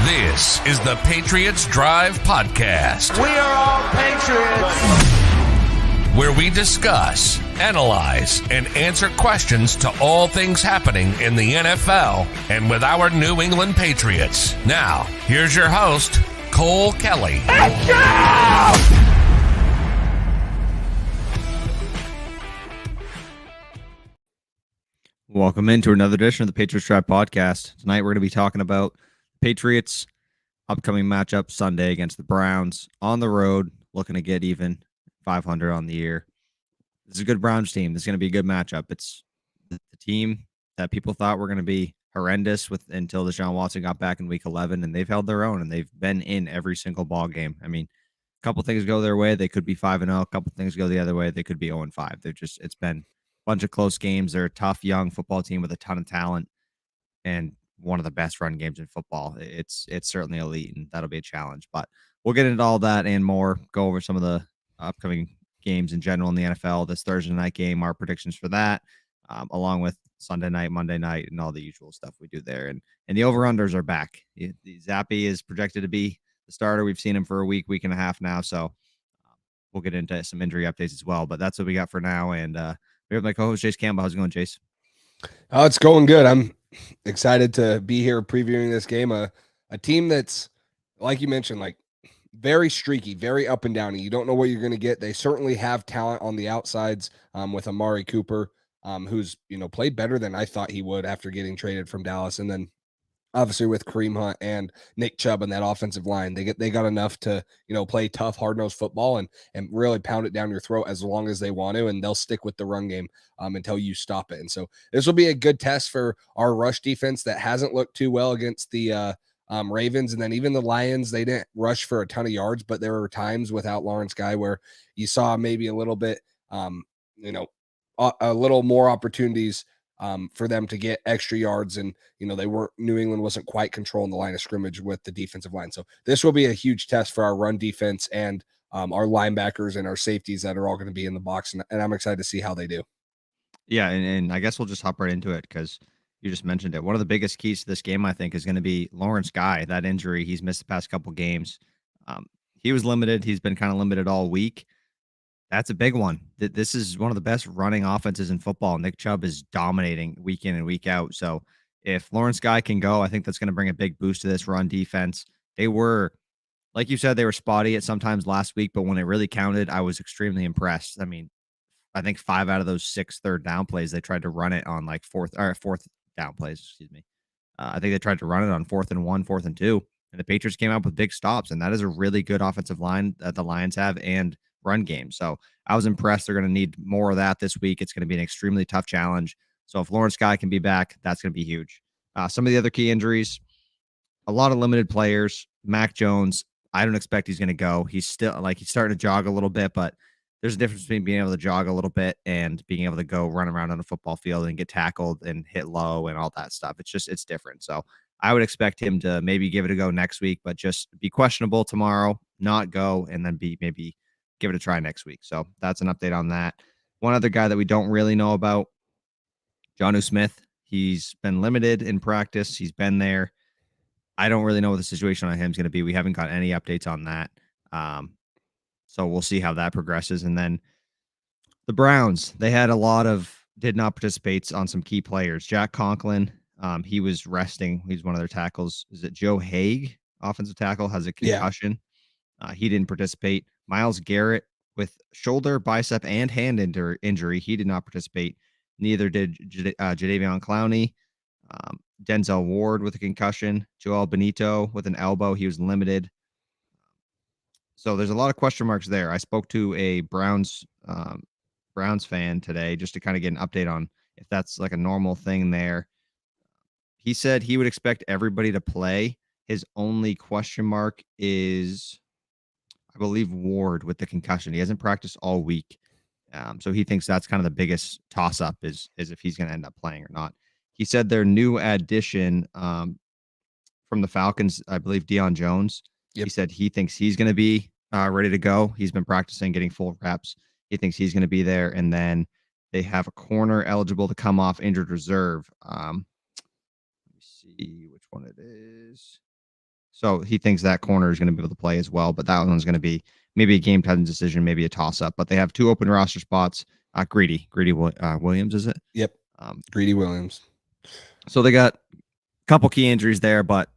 This is the Patriots Drive Podcast. We are all Patriots. Where we discuss, analyze, and answer questions to all things happening in the NFL and with our New England Patriots. Now, here's your host, Cole Kelly. Let's go! Welcome into another edition of the Patriots Drive Podcast. Tonight we're going to be talking about Patriots' upcoming matchup Sunday against the Browns on the road, looking to get even 500 on the year. This is a good Browns team. This is going to be a good matchup. It's the team that people thought were going to be horrendous until Deshaun Watson got back in Week 11, and they've held their own, and they've been in every single ball game. I mean, a couple things go their way, they could be 5-0. A couple things go the other way, they could be 0-5. It's been a bunch of close games. They're a tough, young football team with a ton of talent and one of the best run games in football. It's certainly elite, and that'll be a challenge. But we'll get into all that and more, go over some of the upcoming games in general in the NFL, this Thursday night game, our predictions for that, along with Sunday night, Monday night, and all the usual stuff we do there. And the over-unders are back. Zappy is projected to be the starter. We've seen him for a week and a half now, so we'll get into some injury updates as well. But that's what we got for now, and we have my co-host, Chase Campbell. How's it going, Chase? Oh, it's going good. I'm excited to be here previewing this game. A team that's, like you mentioned, like very streaky, very up and down. You don't know what you're going to get. They certainly have talent on the outsides with Amari Cooper, who's played better than I thought he would after getting traded from Dallas, and then obviously with Kareem Hunt and Nick Chubb in that offensive line, they got enough to play tough, hard-nosed football and really pound it down your throat as long as they want to, and they'll stick with the run game until you stop it. And so this will be a good test for our rush defense that hasn't looked too well against the Ravens, and then even the Lions. They didn't rush for a ton of yards, but there were times without Lawrence Guy where you saw maybe a little bit, a little more opportunities for them to get extra yards, and New England wasn't quite controlling the line of scrimmage with the defensive line. So this will be a huge test for our run defense and our linebackers and our safeties that are all going to be in the box, and I'm excited to see how they do. Yeah, and I guess we'll just hop right into it because you just mentioned it. One of the biggest keys to this game, I think, is going to be Lawrence Guy. That injury, he's missed the past couple games. He was limited. He's been kind of limited all week. That's a big one. This is one of the best running offenses in football. Nick Chubb is dominating week in and week out. So if Lawrence Guy can go, I think that's going to bring a big boost to this run defense. They were, like you said, they were spotty at sometimes last week, but when it really counted, I was extremely impressed. I mean, I think 5 out of those 6 third down plays, they tried to run it on like fourth down plays. Excuse me. I think they tried to run it on 4th and 1, 4th and 2, and the Patriots came out with big stops. And that is a really good offensive line that the Lions have and run game. So I was impressed. They're going to need more of that this week. It's going to be an extremely tough challenge. So if Lawrence Guy can be back, that's going to be huge. Some of the other key injuries, a lot of limited players. Mac Jones, I don't expect he's going to go. He's still he's starting to jog a little bit, but there's a difference between being able to jog a little bit and being able to go run around on a football field and get tackled and hit low and all that stuff. It's different. So I would expect him to maybe give it a go next week, but just be questionable tomorrow, not go, and then maybe give it a try next week. So that's an update on that. One other guy that we don't really know about, Jonnu Smith. He's been limited in practice. He's been there. I don't really know what the situation on him is going to be. We haven't got any updates on that. So we'll see how that progresses. And then the Browns, they had did not participate on some key players. Jack Conklin, he was resting. He's one of their tackles. Is it Joe Haig, offensive tackle, has a concussion? Yeah. He didn't participate. Myles Garrett with shoulder, bicep, and hand injury. He did not participate. Neither did Jadeveon Clowney. Denzel Ward with a concussion. Joel Benito with an elbow. He was limited. So there's a lot of question marks there. I spoke to a Browns fan today just to kind of get an update on if that's like a normal thing there. He said he would expect everybody to play. His only question mark is, I believe, Ward with the concussion. He hasn't practiced all week. So he thinks that's kind of the biggest toss-up is if he's going to end up playing or not. He said their new addition from the Falcons, I believe, Deion Jones, He said he thinks he's going to be ready to go. He's been practicing, getting full reps. He thinks he's going to be there. And then they have a corner eligible to come off injured reserve. Let me see which one it is. So he thinks that corner is going to be able to play as well, but that one's going to be maybe a game time decision, maybe a toss up. But they have 2 open roster spots. Greedy Williams, is it? Yep. Greedy Williams. So they got a couple key injuries there, but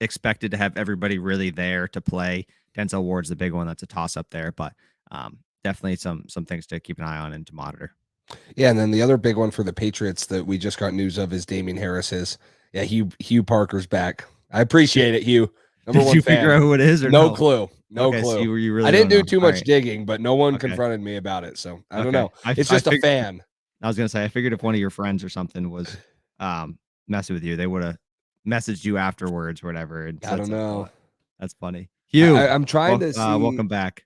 expected to have everybody really there to play. Denzel Ward's the big one. That's a toss up there, but definitely some things to keep an eye on and to monitor. Yeah, and then the other big one for the Patriots that we just got news of is Damien Harris. Hugh Parker's back. I appreciate it, Hugh. Did you figure out who it is or no clue? No clue. So you really I didn't do know. too much digging, but no one confronted me about it. So I don't know. It's just a fan. I was gonna say I figured if one of your friends or something was messing with you, they would have messaged you afterwards or whatever. And I don't know. That's funny. Hugh, I'm trying to see. Welcome back.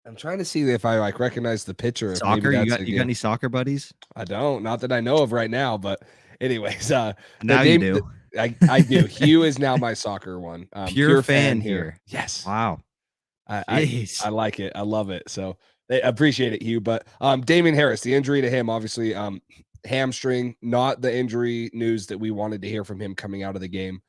I'm trying to see if I recognize the picture. Soccer? You got any soccer buddies? I don't. Not that I know of right now. But anyways, now you do. I do. Hugh is now my soccer one. Pure fan here. Yes. Wow. I like it. I love it. So they appreciate it, Hugh. But Damien Harris, the injury to him, obviously hamstring, not the injury news that we wanted to hear from him coming out of the game.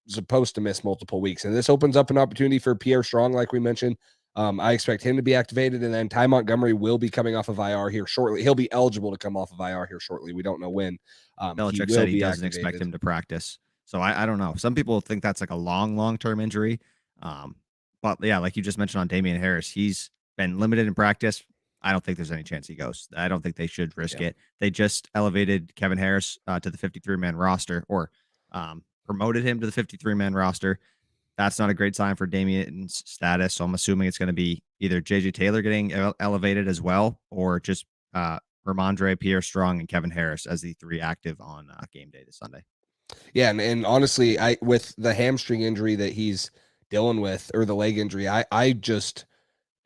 Supposed to miss multiple weeks. And this opens up an opportunity for Pierre Strong, like we mentioned. I expect him to be activated, and then Ty Montgomery will be coming off of IR here shortly. He'll be eligible to come off of IR here shortly. We don't know when. Belichick said he doesn't expect him to practice. So I don't know. Some people think that's like a long-term injury. But yeah, like you just mentioned on Damien Harris, he's been limited in practice. I don't think there's any chance he goes. I don't think they should risk it. They just elevated Kevin Harris to the 53-man roster, or promoted him to the 53-man roster. That's not a great sign for Damien's status. So I'm assuming it's going to be either JJ Taylor getting elevated as well, or just Ramondre, Pierre Strong, and Kevin Harris as the 3 active on game day this Sunday. Yeah, and honestly, with the hamstring injury that he's dealing with, or the leg injury, I just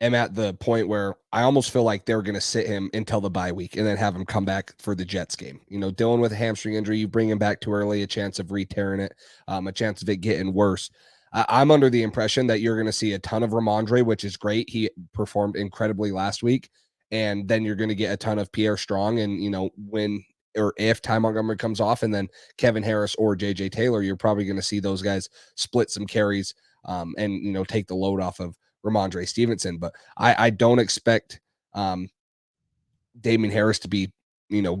am at the point where I almost feel like they're going to sit him until the bye week and then have him come back for the Jets game. Dealing with a hamstring injury, you bring him back too early, a chance of re-tearing it, a chance of it getting worse. I'm under the impression that you're going to see a ton of Ramondre, which is great. He performed incredibly last week. And then you're going to get a ton of Pierre Strong. And, when or if Ty Montgomery comes off, and then Kevin Harris or JJ Taylor, you're probably going to see those guys split some carries and, take the load off of Ramondre Stevenson. But I don't expect Damien Harris to be,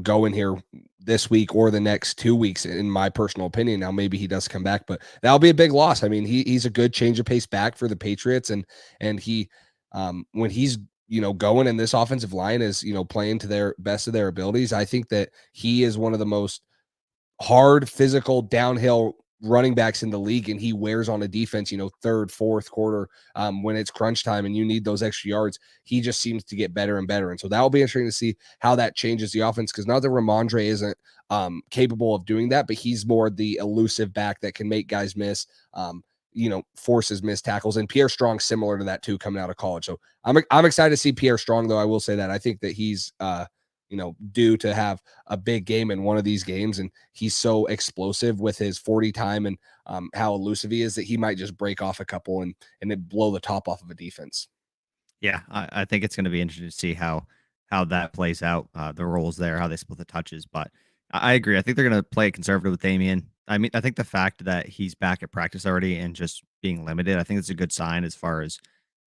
going here this week or the next 2 weeks, in my personal opinion. Now, maybe he does come back, but that'll be a big loss. I mean, he's a good change of pace back for the Patriots. And he, when he's, going, and this offensive line is, playing to their best of their abilities, I think that he is one of the most hard, physical, downhill running backs in the league, and he wears on a defense, third, fourth quarter, when it's crunch time and you need those extra yards. He just seems to get better and better. And so that will be interesting to see how that changes the offense, because not that Ramondre isn't capable of doing that, but he's more the elusive back that can make guys miss, forces missed tackles. And Pierre Strong, similar to that too, coming out of college. So I'm excited to see Pierre Strong, though. I will say that I think that he's due to have a big game in one of these games. And he's so explosive with his 40 time and how elusive he is, that he might just break off a couple and then blow the top off of a defense. Yeah, I think it's going to be interesting to see how that plays out, the roles there, how they split the touches. But I agree. I think they're going to play conservative with Damien. I mean, I think the fact that he's back at practice already and just being limited, I think it's a good sign as far as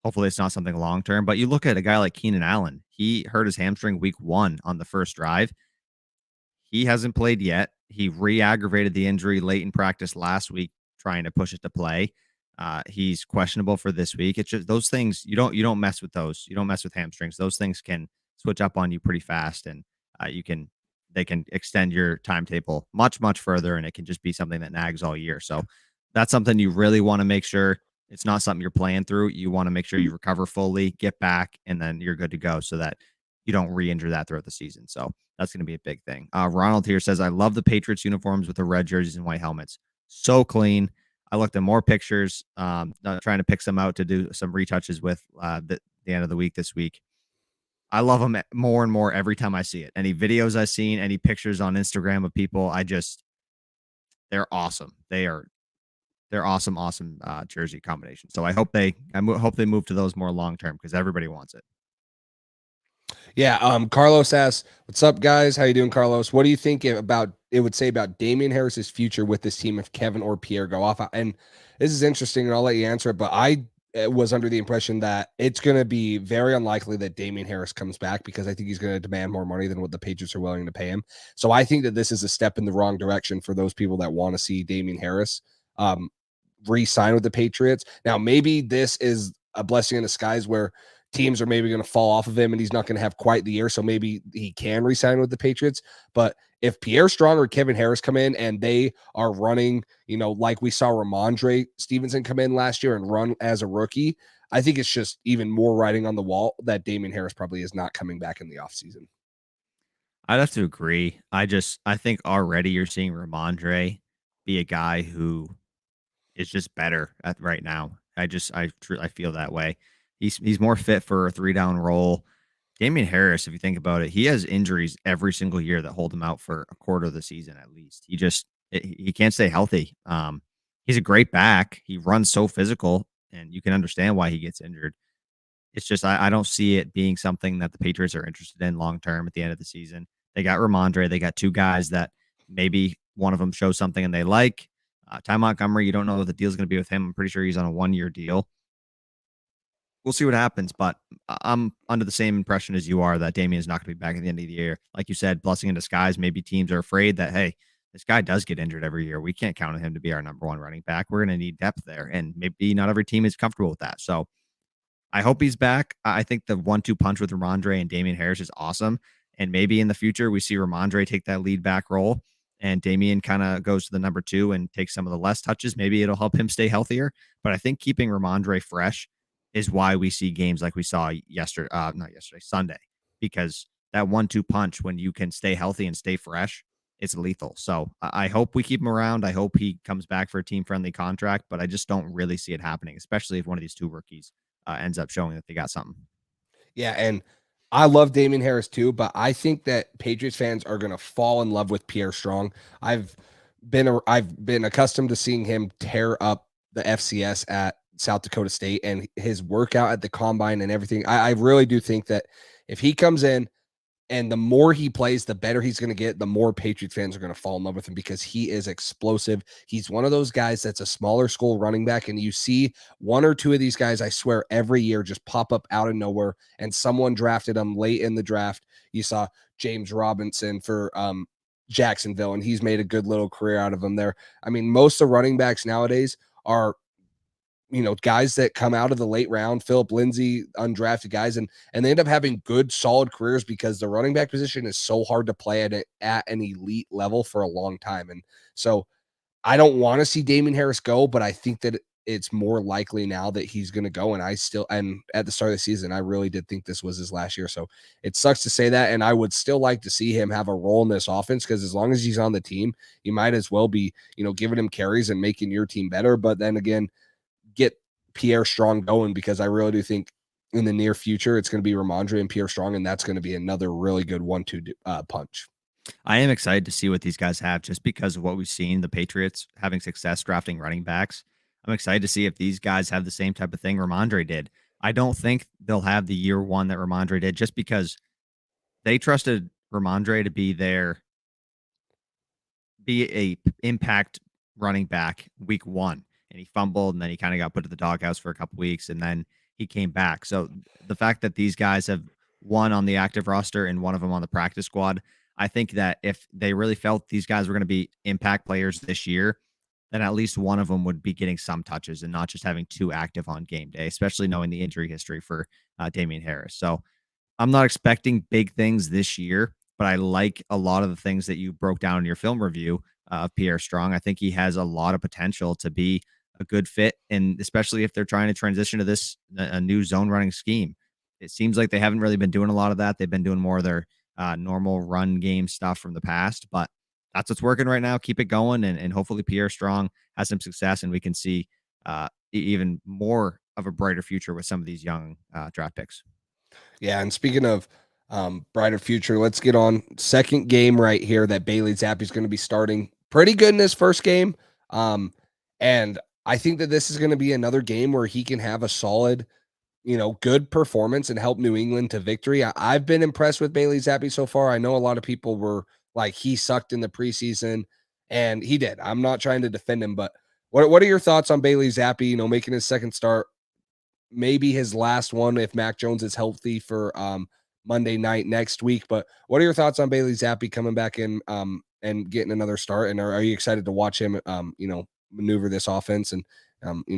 hopefully it's not something long-term. But you look at a guy like Keenan Allen. He hurt his hamstring week 1 on the first drive. He hasn't played yet. He re-aggravated the injury late in practice last week, trying to push it to play. He's questionable for this week. It's just those things, you don't mess with those. You don't mess with hamstrings. Those things can switch up on you pretty fast, and they can extend your timetable much, much further, and it can just be something that nags all year. So that's something you really want to make sure it's not something you're playing through. You want to make sure you recover fully, get back, and then you're good to go so that you don't re-injure that throughout the season. So that's going to be a big thing. Ronald here says, I love the Patriots uniforms with the red jerseys and white helmets. So clean. I looked at more pictures, trying to pick some out to do some retouches with the end of the week this week. I love them more and more every time I see it. Any videos I've seen, any pictures on Instagram of people, they're awesome. They're awesome jersey combination. So I hope they move to those more long term, because everybody wants it. Yeah, Carlos asks, "What's up, guys? How you doing, Carlos? What do you think it would say about Damien Harris's future with this team if Kevin or Pierre go off?" And this is interesting, and I'll let you answer it. But I was under the impression that it's going to be very unlikely that Damien Harris comes back because I think he's going to demand more money than what the Patriots are willing to pay him. So I think that this is a step in the wrong direction for those people that want to see Damien Harris re-sign with the Patriots. Now, maybe this is a blessing in disguise where teams are maybe going to fall off of him and he's not going to have quite the year. So maybe he can re-sign with the Patriots. But if Pierre Strong or Kevin Harris come in and they are running, like we saw Ramondre Stevenson come in last year and run as a rookie, I think it's just even more writing on the wall that Damien Harris probably is not coming back in the offseason. I'd have to agree. I think already you're seeing Ramondre be a guy who is just better at right now. I feel that way. He's more fit for a 3 down role. Damien Harris, if you think about it, he has injuries every single year that hold him out for a quarter of the season at least. He can't stay healthy. He's a great back. He runs so physical, and you can understand why he gets injured. It's just I don't see it being something that the Patriots are interested in long term at the end of the season. They got Ramondre. They got two guys that maybe one of them shows something and they like. Ty Montgomery, you don't know what the deal's going to be with him. I'm pretty sure he's on a 1-year deal. We'll see what happens, but I'm under the same impression as you are that Damien is not going to be back at the end of the year. Like you said, blessing in disguise. Maybe teams are afraid that, hey, this guy does get injured every year. We can't count on him to be our number one running back. We're going to need depth there, and maybe not every team is comfortable with that. So I hope he's back. I think the 1-2 punch with Ramondre and Damien Harris is awesome. And maybe in the future, we see Ramondre take that lead back role and Damien kind of goes to the number 2 and takes some of the less touches. Maybe it'll help him stay healthier. But I think keeping Ramondre fresh is why we see games like we saw Sunday, because that 1-2 punch, when you can stay healthy and stay fresh, it's lethal. So I hope we keep him around. I hope he comes back for a team friendly contract, but I just don't really see it happening, especially if one of these two rookies ends up showing that they got something. Yeah, and I love Damien Harris too, but I think that Patriots fans are going to fall in love with Pierre Strong. I've been accustomed to seeing him tear up the FCS at South Dakota State and his workout at the combine and everything. I really do think that if he comes in and the more he plays, the better he's going to get, the more Patriots fans are going to fall in love with him because he is explosive. He's one of those guys that's a smaller school running back, and you see one or two of these guys, I swear, every year just pop up out of nowhere, and someone drafted him late in the draft. You saw James Robinson for Jacksonville, and he's made a good little career out of him there. I mean, most of the running backs nowadays are guys that come out of the late round, Philip Lindsay, undrafted guys, and they end up having good, solid careers because the running back position is so hard to play at an elite level for a long time. And so I don't want to see Damien Harris go, but I think that it's more likely now that he's going to go. And at the start of the season, I really did think this was his last year. So it sucks to say that. And I would still like to see him have a role in this offense because as long as he's on the team, you might as well be, giving him carries and making your team better. But then again, get Pierre Strong going because I really do think in the near future it's going to be Ramondre and Pierre Strong, and that's going to be another really good 1-2 punch. I am excited to see what these guys have just because of what we've seen the Patriots having success drafting running backs. I'm excited to see if these guys have the same type of thing Ramondre did. I don't think they'll have the year one that Ramondre did just because they trusted Ramondre to be a impact running back week 1. And he fumbled, and then he kind of got put to the doghouse for a couple weeks, and then he came back. So the fact that these guys have one on the active roster and one of them on the practice squad, I think that if they really felt these guys were going to be impact players this year, then at least one of them would be getting some touches and not just having 2 active on game day, especially knowing the injury history for Damien Harris. So I'm not expecting big things this year, but I like a lot of the things that you broke down in your film review of Pierre Strong. I think he has a lot of potential to be a good fit, and especially if they're trying to transition to a new zone running scheme. It seems like they haven't really been doing a lot of that. They've been doing more of their normal run game stuff from the past, but that's what's working right now. Keep it going, and hopefully Pierre Strong has some success, and we can see even more of a brighter future with some of these young draft picks. Yeah, and speaking of brighter future, let's get on second game right here that Bailey Zappi is going to be starting. Pretty good in his first game, and I think that this is going to be another game where he can have a solid good performance and help New England to victory. I've been impressed with Bailey Zappi so far. I know a lot of people were like, he sucked in the preseason, and he did. I'm not trying to defend him, but what are your thoughts on Bailey Zappi, making his second start, maybe his last one if Mac Jones is healthy for Monday night next week? But what are your thoughts on Bailey Zappi coming back in and getting another start? And are you excited to watch him, maneuver this offense and,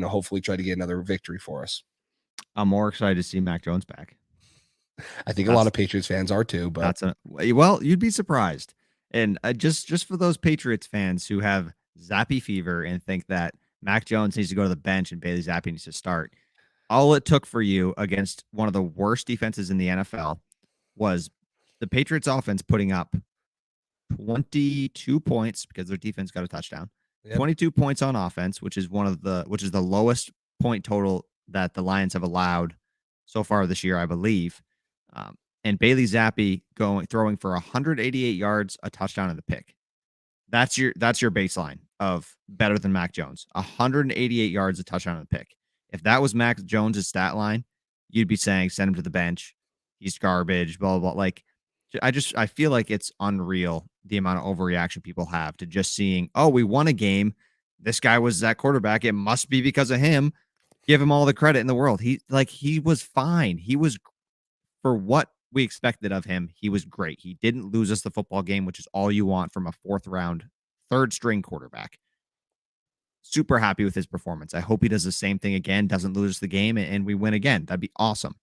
hopefully try to get another victory for us? I'm more excited to see Mac Jones back. I think a lot of Patriots fans are too, but well, you'd be surprised. And just for those Patriots fans who have Zappy fever and think that Mac Jones needs to go to the bench and Bailey Zappi needs to start, all it took for you against one of the worst defenses in the NFL was the Patriots offense putting up 22 points because their defense got a touchdown. Yep. 22 points on offense, which is the lowest point total that the Lions have allowed so far this year, I believe. And Bailey Zappi throwing for 188 yards, a touchdown, and a pick. That's your baseline of better than Mac Jones. 188 yards, a touchdown, and a pick. If that was Mac Jones's stat line, you'd be saying send him to the bench. He's garbage. Blah blah blah. Like, I feel like it's unreal the amount of overreaction people have to just seeing, oh, we won a game. This guy was that quarterback. It must be because of him. Give him all the credit in the world. He was fine. He was, for what we expected of him, he was great. He didn't lose us the football game, which is all you want from a fourth round, third string quarterback. Super happy with his performance. I hope he does the same thing again, doesn't lose the game, and we win again. That'd be awesome.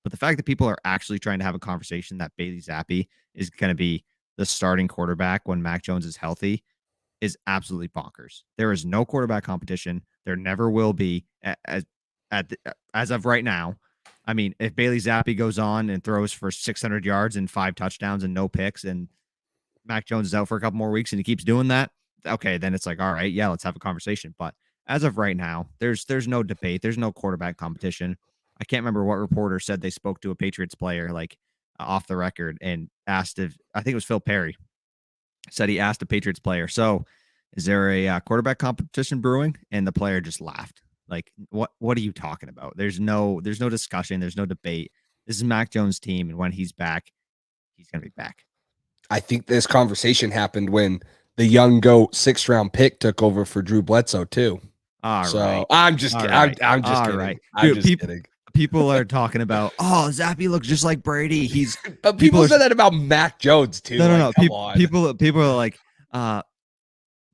But the fact that people are actually trying to have a conversation that Bailey Zappi is going to be the starting quarterback when Mac Jones is healthy is absolutely bonkers. There is no quarterback competition. There never will be as of right now. I mean, if Bailey Zappi goes on and throws for 600 yards and 5 touchdowns and no picks, and Mac Jones is out for a couple more weeks and he keeps doing that, okay, then it's like, all right, yeah, let's have a conversation. But as of right now, there's no debate. There's no quarterback competition. I can't remember what reporter said they spoke to a Patriots player, off the record, and asked if, I think it was Phil Perry, said he asked a Patriots player, so is there a quarterback competition brewing? And the player just laughed. Like, what are you talking about? There's no discussion. There's no debate. This is Mac Jones' team, and when he's back, he's going to be back. I think this conversation happened when the young GOAT 6th round pick took over for Drew Bledsoe too. Right. I'm just kidding. Right. I'm just kidding. Right. I'm just kidding. People are talking about, oh, Zappi looks just like Brady. But people said that about Mac Jones too. No. People are like,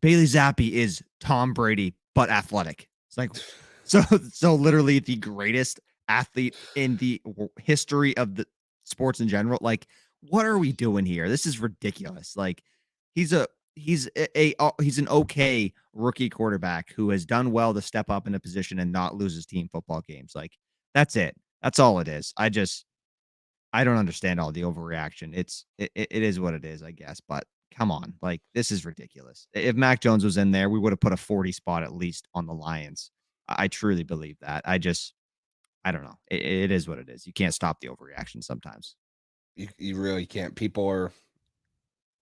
Bailey Zappi is Tom Brady but athletic. It's like, so literally the greatest athlete in the history of the sports in general. Like, what are we doing here? This is ridiculous. Like, he's an okay rookie quarterback who has done well to step up in a position and not lose his team football games. Like, that's it. That's all it is. I don't understand all the overreaction. It is what it is, I guess. But come on, like, this is ridiculous. If Mac Jones was in there, we would have put a 40 spot at least on the Lions. I truly believe that. I don't know. It is what it is. You can't stop the overreaction sometimes. You really can't. People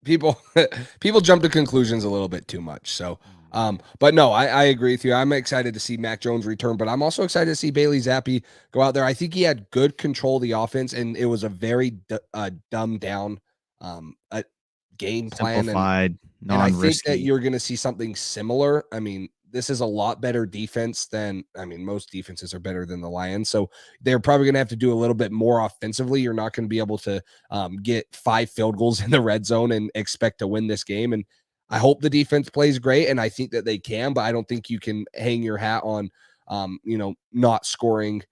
jump to conclusions a little bit too much. So, but no, I agree with you. I'm excited to see Mac Jones return, but I'm also excited to see Bailey Zappi go out there. I think he had good control of the offense, and it was a very dumbed down game plan. Simplified, and I think that you're going to see something similar. I mean, this is a lot better defense than, most defenses are better than the Lions. So they're probably going to have to do a little bit more offensively. You're not going to be able to get 5 field goals in the red zone and expect to win this game. And I hope the defense plays great, and I think that they can, but I don't think you can hang your hat on, not scoring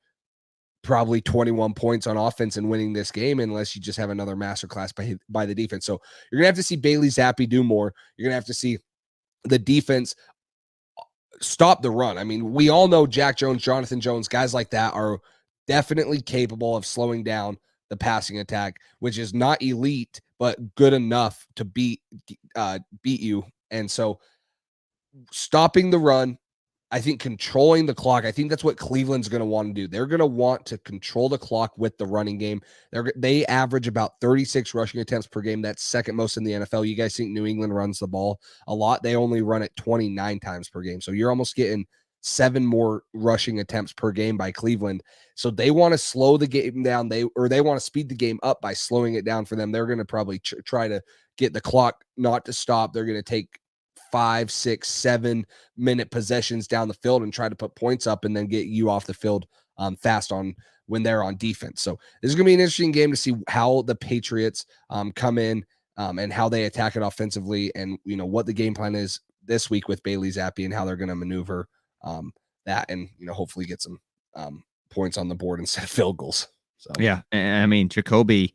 probably 21 points on offense and winning this game unless you just have another masterclass by the defense. So you're going to have to see Bailey Zappi do more. You're going to have to see the defense stop the run. I mean, we all know Jack Jones, Jonathan Jones, guys like that are definitely capable of slowing down the passing attack, which is not elite, but good enough to beat you. And so stopping the run, I think controlling the clock, I think that's what Cleveland's going to want to do. They're going to want to control the clock with the running game. They average about 36 rushing attempts per game. That's second most in the NFL. You guys think New England runs the ball a lot? They only run it 29 times per game. So you're almost getting 7 more rushing attempts per game by Cleveland. So they want to slow the game down. They want to speed the game up by slowing it down for them. They're going to probably try to get the clock not to stop. They're going to take 5, 6, 7-minute possessions down the field and try to put points up and then get you off the field fast on when they're on defense. So this is going to be an interesting game to see how the Patriots come in and how they attack it offensively, and what the game plan is this week with Bailey Zappi and how they're going to maneuver that, and hopefully get some points on the board instead of field goals. So yeah, and I mean Jacoby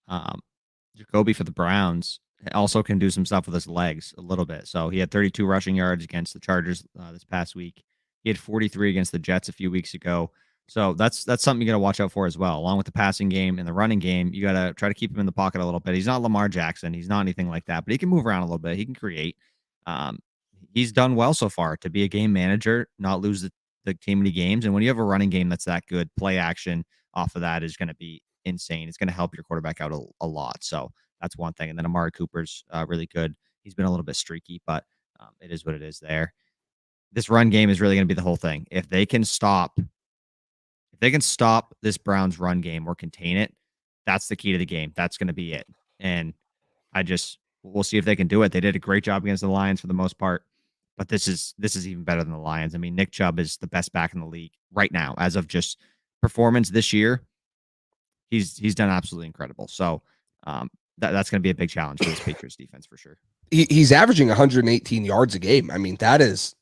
for the Browns also can do some stuff with his legs a little bit. So he had 32 rushing yards against the Chargers this past week. He had 43 against the Jets a few weeks ago. So that's something you got to watch out for as well. Along with the passing game and the running game, you got to try to keep him in the pocket a little bit. He's not Lamar Jackson. He's not anything like that, but he can move around a little bit. He can create. He's done well so far to be a game manager, not lose the team many games. And when you have a running game that's that good, play action off of that is going to be insane. It's going to help your quarterback out a lot. So that's one thing. And then Amari Cooper's really good. He's been a little bit streaky, but it is what it is there. This run game is really going to be the whole thing. If they can stop this Browns run game or contain it, that's the key to the game. That's going to be it. And we'll see if they can do it. They did a great job against the Lions for the most part, but this is even better than the Lions. I mean, Nick Chubb is the best back in the league right now as of just performance this year. He's done absolutely incredible. So that's going to be a big challenge for this Patriots defense for sure. He's averaging 118 yards a game. I mean, that is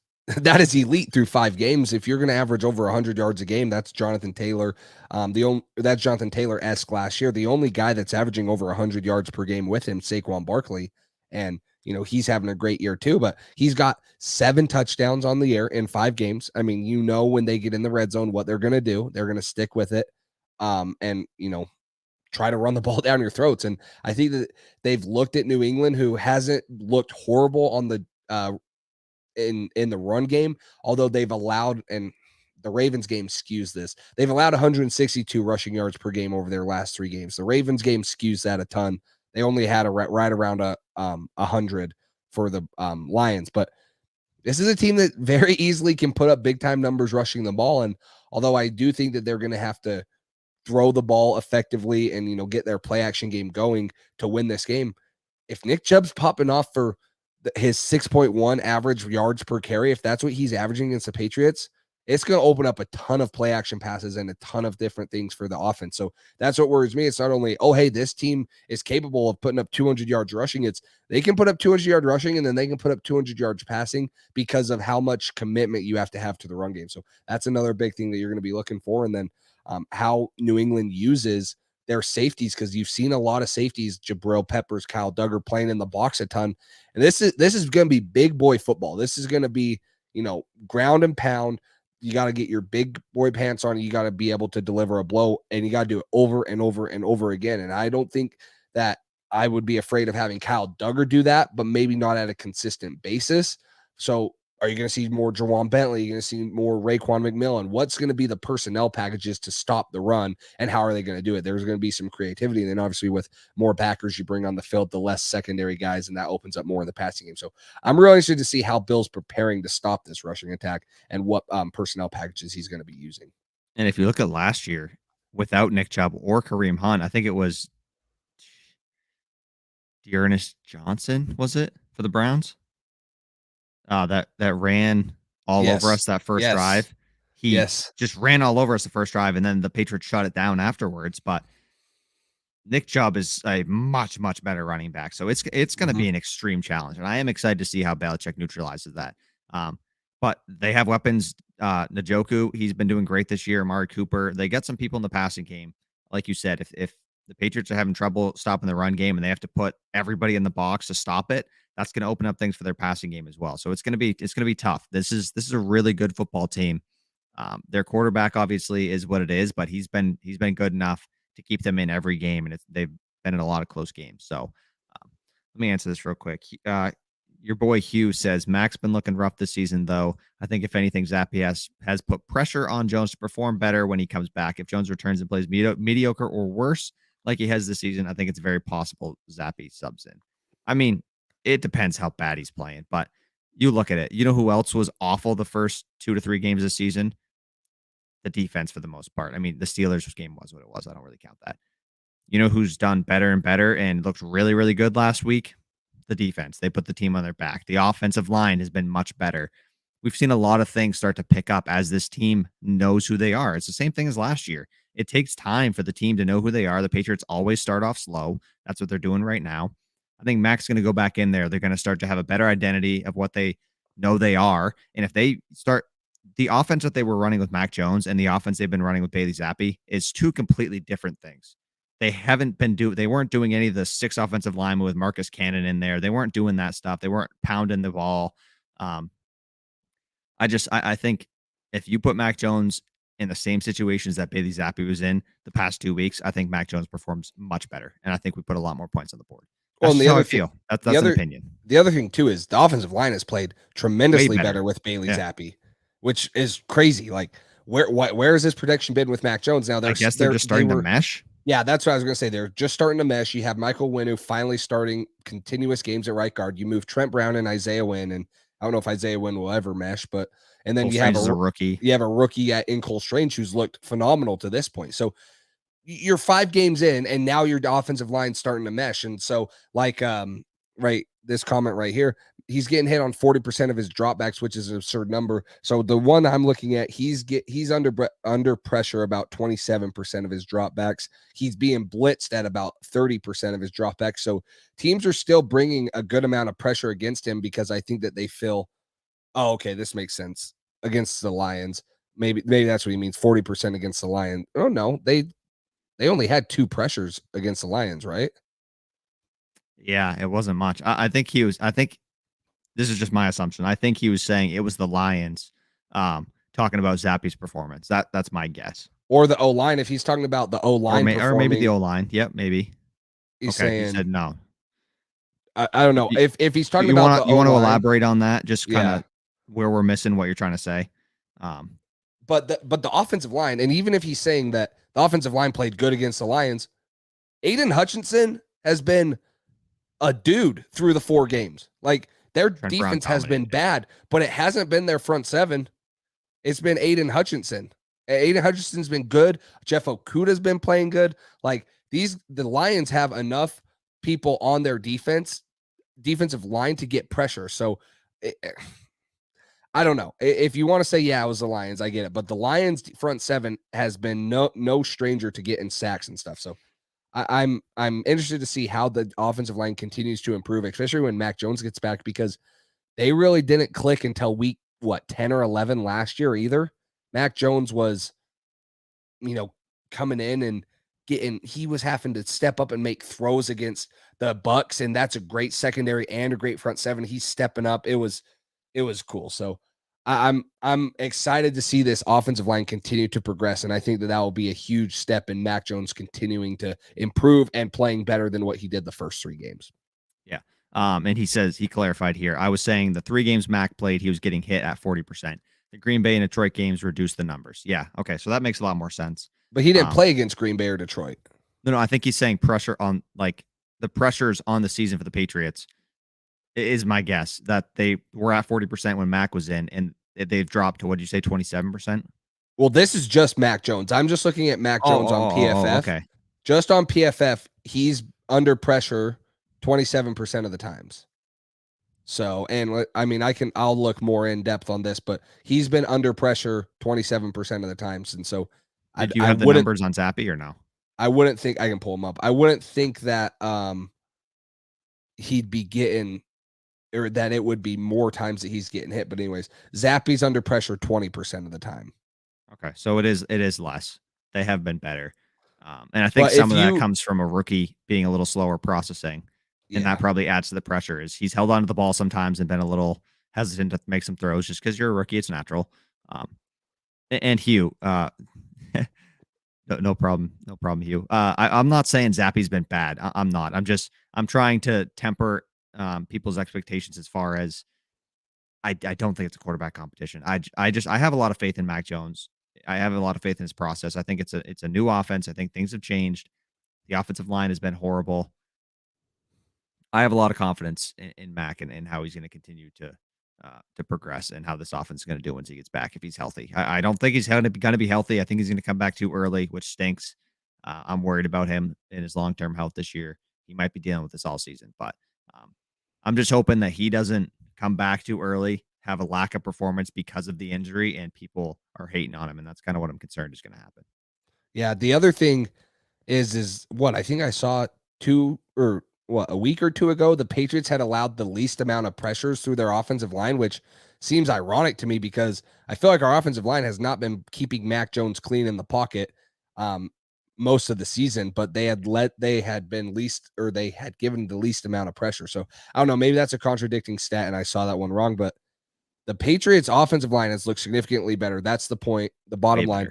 elite through 5 games. If you're going to average over 100 yards a game, that's Jonathan Taylor. That's Jonathan Taylor-esque last year. The only guy that's averaging over 100 yards per game with him, Saquon Barkley, and he's having a great year too. But he's got 7 touchdowns on the year in 5 games. I mean, when they get in the red zone, what they're going to do, they're going to stick with it, and try to run the ball down your throats. And I think that they've looked at New England, who hasn't looked horrible on the in the run game, although they've allowed, and the Ravens game skews this, they've allowed 162 rushing yards per game over their last 3 games. The Ravens game skews that a ton. They only had right around 100 for the Lions, but this is a team that very easily can put up big time numbers rushing the ball. And although I do think that they're going to have to throw the ball effectively and get their play action game going to win this game, if Nick Chubb's popping off for his 6.1 average yards per carry, if that's what he's averaging against the Patriots, it's going to open up a ton of play action passes and a ton of different things for the offense. So that's what worries me. It's not only, hey, this team is capable of putting up 200 yards rushing. It's they can put up 200 yard rushing, and then they can put up 200 yards passing because of how much commitment you have to have to the run game. So that's another big thing that you're going to be looking for. And then how New England uses their safeties, because you've seen a lot of safeties, Jabril Peppers, Kyle Duggar, playing in the box a ton. And this is going to be big boy football. This is going to be, ground and pound. You got to get your big boy pants on. You got to be able to deliver a blow, and you got to do it over and over and over again. And I don't think that I would be afraid of having Kyle Duggar do that, but maybe not at a consistent basis. So are you going to see more Jawan Bentley? You're going to see more Raekwon McMillan? What's going to be the personnel packages to stop the run, and how are they going to do it? There's going to be some creativity. And then obviously with more backers you bring on the field, the less secondary guys, and that opens up more in the passing game. So I'm really interested to see how Bill's preparing to stop this rushing attack and what personnel packages he's going to be using. And if you look at last year, without Nick Chubb or Kareem Hunt, I think it was Dearness Johnson, was it, for the Browns? That ran all over us that first drive. He just ran all over us the first drive, and then the Patriots shut it down afterwards. But Nick Chubb is a much, much better running back. So it's going to be an extreme challenge. And I am excited to see how Belichick neutralizes that. But they have weapons. Njoku, he's been doing great this year. Amari Cooper, they got some people in the passing game. Like you said, if the Patriots are having trouble stopping the run game and they have to put everybody in the box to stop it, that's going to open up things for their passing game as well. So it's going to be tough. This is a really good football team. Their quarterback obviously is what it is, but he's been good enough to keep them in every game, and they've been in a lot of close games. So let me answer this real quick. Your boy Hugh says Mac's been looking rough this season, though. I think if anything, Zappi has put pressure on Jones to perform better when he comes back. If Jones returns and plays mediocre or worse like he has this season, I think it's very possible Zappi subs in. I mean, it depends how bad he's playing, but You look at it. You know who else was awful the first 2 to 3 games of the season? The defense for the most part. I mean, the Steelers game was what it was. I don't really count that. You know who's done better and better and looked really, really good last week? The defense. They put the team on their back. The offensive line has been much better. We've seen a lot of things start to pick up as this team knows who they are. It's the same thing as last year. It takes time for the team to know who they are. The Patriots always start off slow. That's what they're doing right now. I think Mac's going to go back in there. They're going to start to have a better identity of what they know they are. And if they start the offense that they were running with Mac Jones and the offense they've been running with Bailey Zappi is two completely different things. They weren't doing any of the 6 offensive linemen with Marcus Cannon in there. They weren't doing that stuff. They weren't pounding the ball. I think if you put Mac Jones in the same situations that Bailey Zappi was in the past 2 weeks, I think Mac Jones performs much better. And I think we put a lot more points on the board. That's how I feel. That's an opinion. The other thing too is the offensive line has played tremendously better with Bailey Zappi, which is crazy. Like where has this protection been with Mac Jones? Now I guess they're just starting to mesh. Yeah, that's what I was going to say. They're just starting to mesh. You have Michael Winu finally starting continuous games at right guard. You move Trent Brown and Isaiah Wynn, and I don't know if Isaiah Wynn will ever mesh, but and then you have a rookie. You have a rookie in Cole Strange who's looked phenomenal to this point. So you're 5 games in, and now your offensive line's starting to mesh. And so, like, right, this comment right here, he's getting hit on 40% of his dropbacks, which is an absurd number. So the one I'm looking at, he's under pressure about 27% of his dropbacks. He's being blitzed at about 30% of his dropbacks. So teams are still bringing a good amount of pressure against him because I think that they feel, oh, okay, this makes sense against the Lions. Maybe that's what he means. 40% against the Lions. Oh no, they only had 2 pressures against the Lions, right? Yeah, it wasn't much. I think this is just my assumption. I think he was saying it was the Lions talking about Zappi's performance. That's my guess. Or the O-line, if he's talking about the O-line or maybe the O-line. Yep, maybe. He's saying, he said no. I don't know. If he's talking about the you want to elaborate on that, just kind of Yeah. where we're missing what you're trying to say. But the offensive line, and even if he's saying that the offensive line played good against the Lions, Aiden Hutchinson has been a dude through the 4 games. Like their defense has been bad, but it hasn't been their front 7. It's been Aiden Hutchinson. Aiden Hutchinson's been good. Jeff Okudah's been playing good. Like the Lions have enough people on their defensive line to get pressure. So I don't know. If you want to say, yeah, it was the Lions, I get it. But the Lions front 7 has been no stranger to getting sacks and stuff. So I'm interested to see how the offensive line continues to improve, especially when Mac Jones gets back, because they really didn't click until week 10 or 11 last year either. Mac Jones was, coming in and he was having to step up and make throws against the Bucks, and that's a great secondary and a great front 7. He's stepping up. It was cool. So I'm excited to see this offensive line continue to progress, and I think that will be a huge step in Mac Jones continuing to improve and playing better than what he did the first 3 games. Yeah. And he clarified here. I was saying the 3 games Mac played, he was getting hit at 40%. The Green Bay and Detroit games reduced the numbers. Yeah. Okay. So that makes a lot more sense. But he didn't play against Green Bay or Detroit. No, I think he's saying pressure on the pressures on the season for the Patriots is my guess that they were at 40% when Mac was in, and they've dropped to, what did you say, 27%? Well, this is just Mac Jones. I'm just looking at Mac Jones on PFF. Okay. Just on PFF, he's under pressure 27% of the times. So, and I mean, I'll look more in depth on this, but he's been under pressure 27% of the times. And so do you have the numbers on Zappi or no? I wouldn't think I can pull him up. I wouldn't think that he'd be getting, or that it would be more times that he's getting hit. But anyways, Zappi's under pressure 20% of the time. Okay. So it is less. They have been better. And I think some of that comes from a rookie being a little slower processing. And that probably adds to the pressure. Is he's held onto the ball sometimes and been a little hesitant to make some throws just because you're a rookie. It's natural. And Hugh, no problem. No problem, Hugh. I'm not saying Zappi's been bad. I'm not. I'm trying to temper people's expectations as far as I don't think it's a quarterback competition. I have a lot of faith in Mac Jones. I have a lot of faith in his process. I think it's a new offense. I think things have changed. The offensive line has been horrible. I have a lot of confidence in Mac and how he's going to continue to to progress and how this offense is going to do once he gets back if he's healthy. I don't think he's going to be healthy. I think he's going to come back too early, which stinks. I'm worried about him in his long-term health this year. He might be dealing with this all season, but I'm just hoping that he doesn't come back too early, have a lack of performance because of the injury, and people are hating on him. And that's kind of what I'm concerned is going to happen. Yeah. The other thing is what I think I saw a week or two ago, the Patriots had allowed the least amount of pressures through their offensive line, which seems ironic to me because I feel like our offensive line has not been keeping Mac Jones clean in the pocket most of the season, but they had given the least amount of pressure. So I don't know, maybe that's a contradicting stat and I saw that one wrong, but the Patriots offensive line has looked significantly better. That's the point. The bottom line,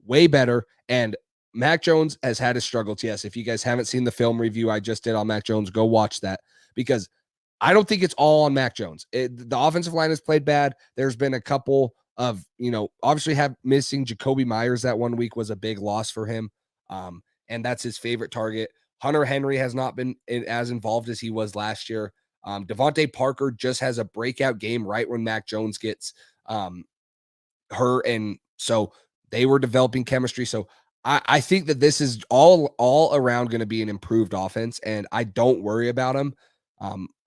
way better. And Mac Jones has had his struggles. Yes. If you guys haven't seen the film review I just did on Mac Jones, go watch that because I don't think it's all on Mac Jones. The offensive line has played bad. There's been a couple of, obviously missing Jacoby Myers that 1 week was a big loss for him. And that's his favorite target. Hunter Henry has not been as involved as he was last year. Devontae Parker just has a breakout game right when Mac Jones gets hurt. And so they were developing chemistry. So I think that this is all around going to be an improved offense. And I don't worry about him,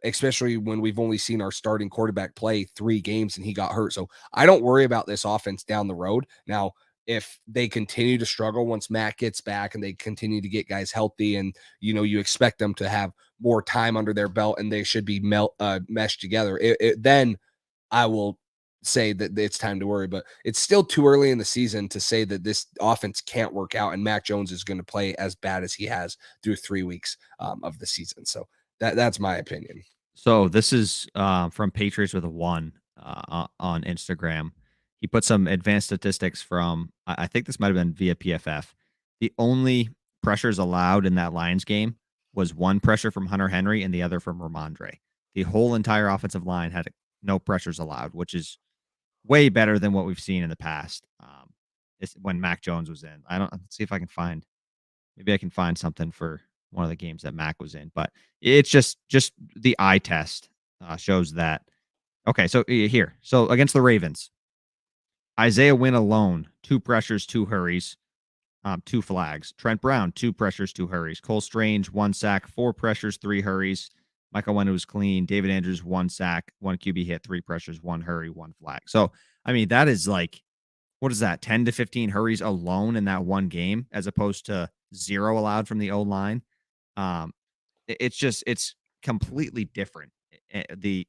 especially when we've only seen our starting quarterback play 3 games and he got hurt. So I don't worry about this offense down the road. Now, if they continue to struggle once Matt gets back and they continue to get guys healthy and, you expect them to have more time under their belt and they should be meshed together, then I will say that it's time to worry. But it's still too early in the season to say that this offense can't work out and Mac Jones is going to play as bad as he has through 3 weeks of the season. So that's my opinion. So this is from Patriots with a 1 on Instagram. He put some advanced statistics from, I think this might have been via PFF. The only pressures allowed in that Lions game was 1 pressure from Hunter Henry and the other from Ramondre. The whole entire offensive line had no pressures allowed, which is way better than what we've seen in the past. When Mac Jones was in. Let's see if I can find, maybe I can find something for one of the games that Mac was in, but it's just the eye test shows that. Okay, so here. So against the Ravens, Isaiah Wynn alone, 2 pressures, 2 hurries, 2 flags. Trent Brown, 2 pressures, 2 hurries. Cole Strange, 1 sack, 4 pressures, 3 hurries. Michael Wynn was clean. David Andrews, 1 sack, 1 QB hit, 3 pressures, 1 hurry, 1 flag. So, I mean, that is like, what is that? 10 to 15 hurries alone in that one game, as opposed to 0 allowed from the O-line. It's completely different.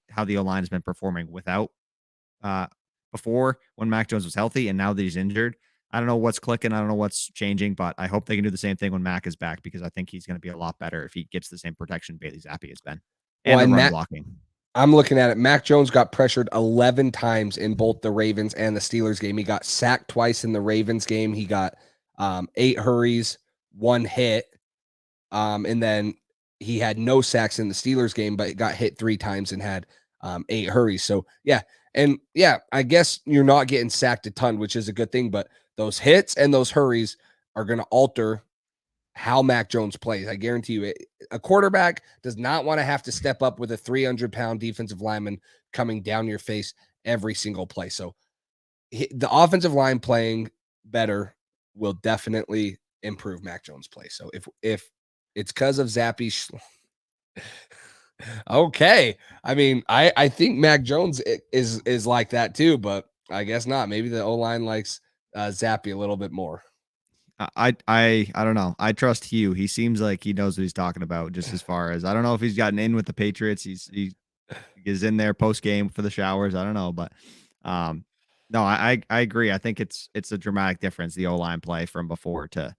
How the O-line has been performing without, before when Mac Jones was healthy and now that he's injured. I don't know what's clicking. I don't know what's changing, but I hope they can do the same thing when Mac is back because I think he's going to be a lot better if he gets the same protection Bailey Zappi has been. And the run blocking. I'm looking at it. Mac Jones got pressured 11 times in both the Ravens and the Steelers game. He got sacked twice in the Ravens game. He got 8 hurries, 1 hit. And then he had no sacks in the Steelers game, but got hit 3 times and had 8 hurries. So, yeah. And, yeah, I guess you're not getting sacked a ton, which is a good thing. But those hits and those hurries are going to alter how Mac Jones plays. I guarantee you, a quarterback does not want to have to step up with a 300-pound defensive lineman coming down your face every single play. So the offensive line playing better will definitely improve Mac Jones' play. So if it's because of Zappy, okay. I mean, I think Mac Jones is like that too, but I guess not. Maybe the O-line likes Zappy a little bit more. I don't know. I trust Hugh. He seems like he knows what he's talking about. Just as far as I don't know if he's gotten in with the Patriots. He is in there post game for the showers. I don't know, but no, I agree. I think it's a dramatic difference, the O-line play from before to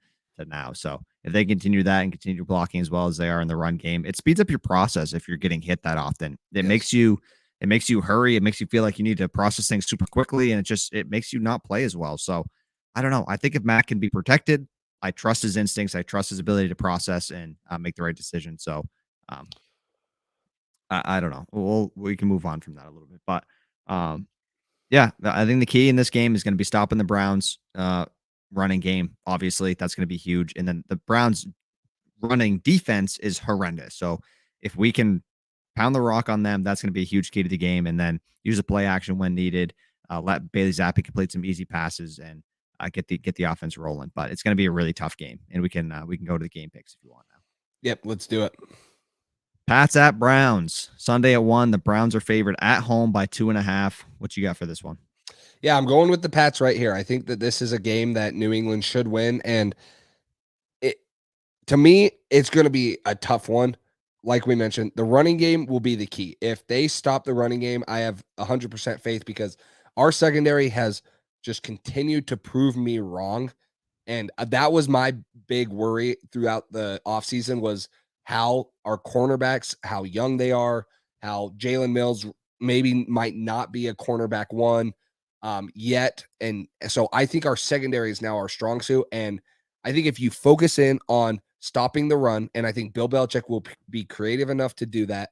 now. So if they continue that and continue blocking as well as they are in the run game, it speeds up your process. If you're getting hit that often, it makes you hurry. It makes you feel like you need to process things super quickly, and it makes you not play as well. So I don't know. I think if Mac can be protected, I trust his instincts. I trust his ability to process and make the right decision. So I don't know. We can move on from that a little bit. But yeah, I think the key in this game is going to be stopping the Browns running game. Obviously, that's going to be huge. And then the Browns running defense is horrendous. So if we can pound the rock on them. That's going to be a huge key to the game. And then use the play action when needed. Let Bailey Zappi complete some easy passes and get the offense rolling. But it's going to be a really tough game, and we can go to the game picks if you want now. Yep, let's do it. Pats at Browns Sunday at 1. The Browns are favored at home by 2.5. What you got for this one? Yeah, I'm going with the Pats right here. I think that this is a game that New England should win, and to me, it's going to be a tough one. Like we mentioned, the running game will be the key. If they stop the running game, I have 100% faith because our secondary has just continued to prove me wrong. And that was my big worry throughout the offseason was how our cornerbacks, how young they are, how Jalen Mills maybe might not be a cornerback one yet. And so I think our secondary is now our strong suit. And I think if you focus in on stopping the run, and I think Bill Belichick will be creative enough to do that,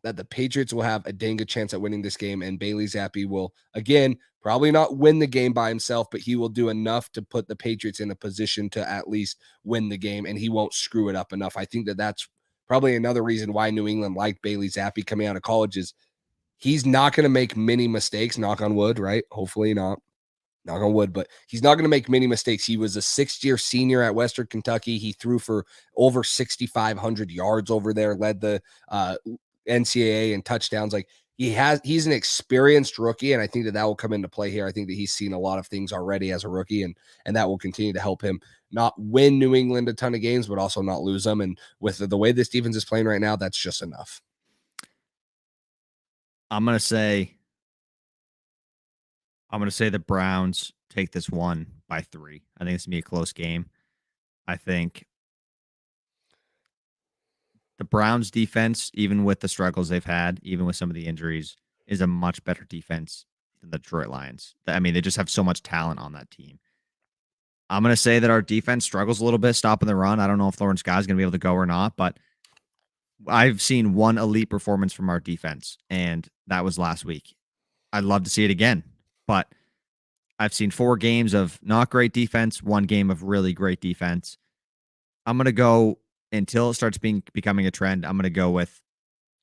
that the Patriots will have a dang good chance at winning this game. And Bailey Zappi will, again, probably not win the game by himself, but he will do enough to put the Patriots in a position to at least win the game, and he won't screw it up enough. I think that that's probably another reason why New England liked Bailey Zappi coming out of college is he's not going to make many mistakes, knock on wood, right? Hopefully not. Knock on wood, but he's not going to make many mistakes. He was a 6th-year senior at Western Kentucky. He threw for over 6,500 yards over there, led the NCAA in touchdowns. Like he's an experienced rookie, and I think that will come into play here. I think that he's seen a lot of things already as a rookie, and that will continue to help him not win New England a ton of games, but also not lose them. And with the way this defense is playing right now, that's just enough. I'm gonna say the Browns take this one by 3. I think it's gonna be a close game. I think the Browns defense, even with the struggles they've had, even with some of the injuries, is a much better defense than the Detroit Lions. I mean, they just have so much talent on that team. I'm going to say that our defense struggles a little bit stopping the run. I don't know if Lawrence Guy is going to be able to go or not, but I've seen one elite performance from our defense, and that was last week. I'd love to see it again, but I've seen 4 games of not great defense, 1 game of really great defense. I'm going to go until it starts becoming a trend. I'm going to go with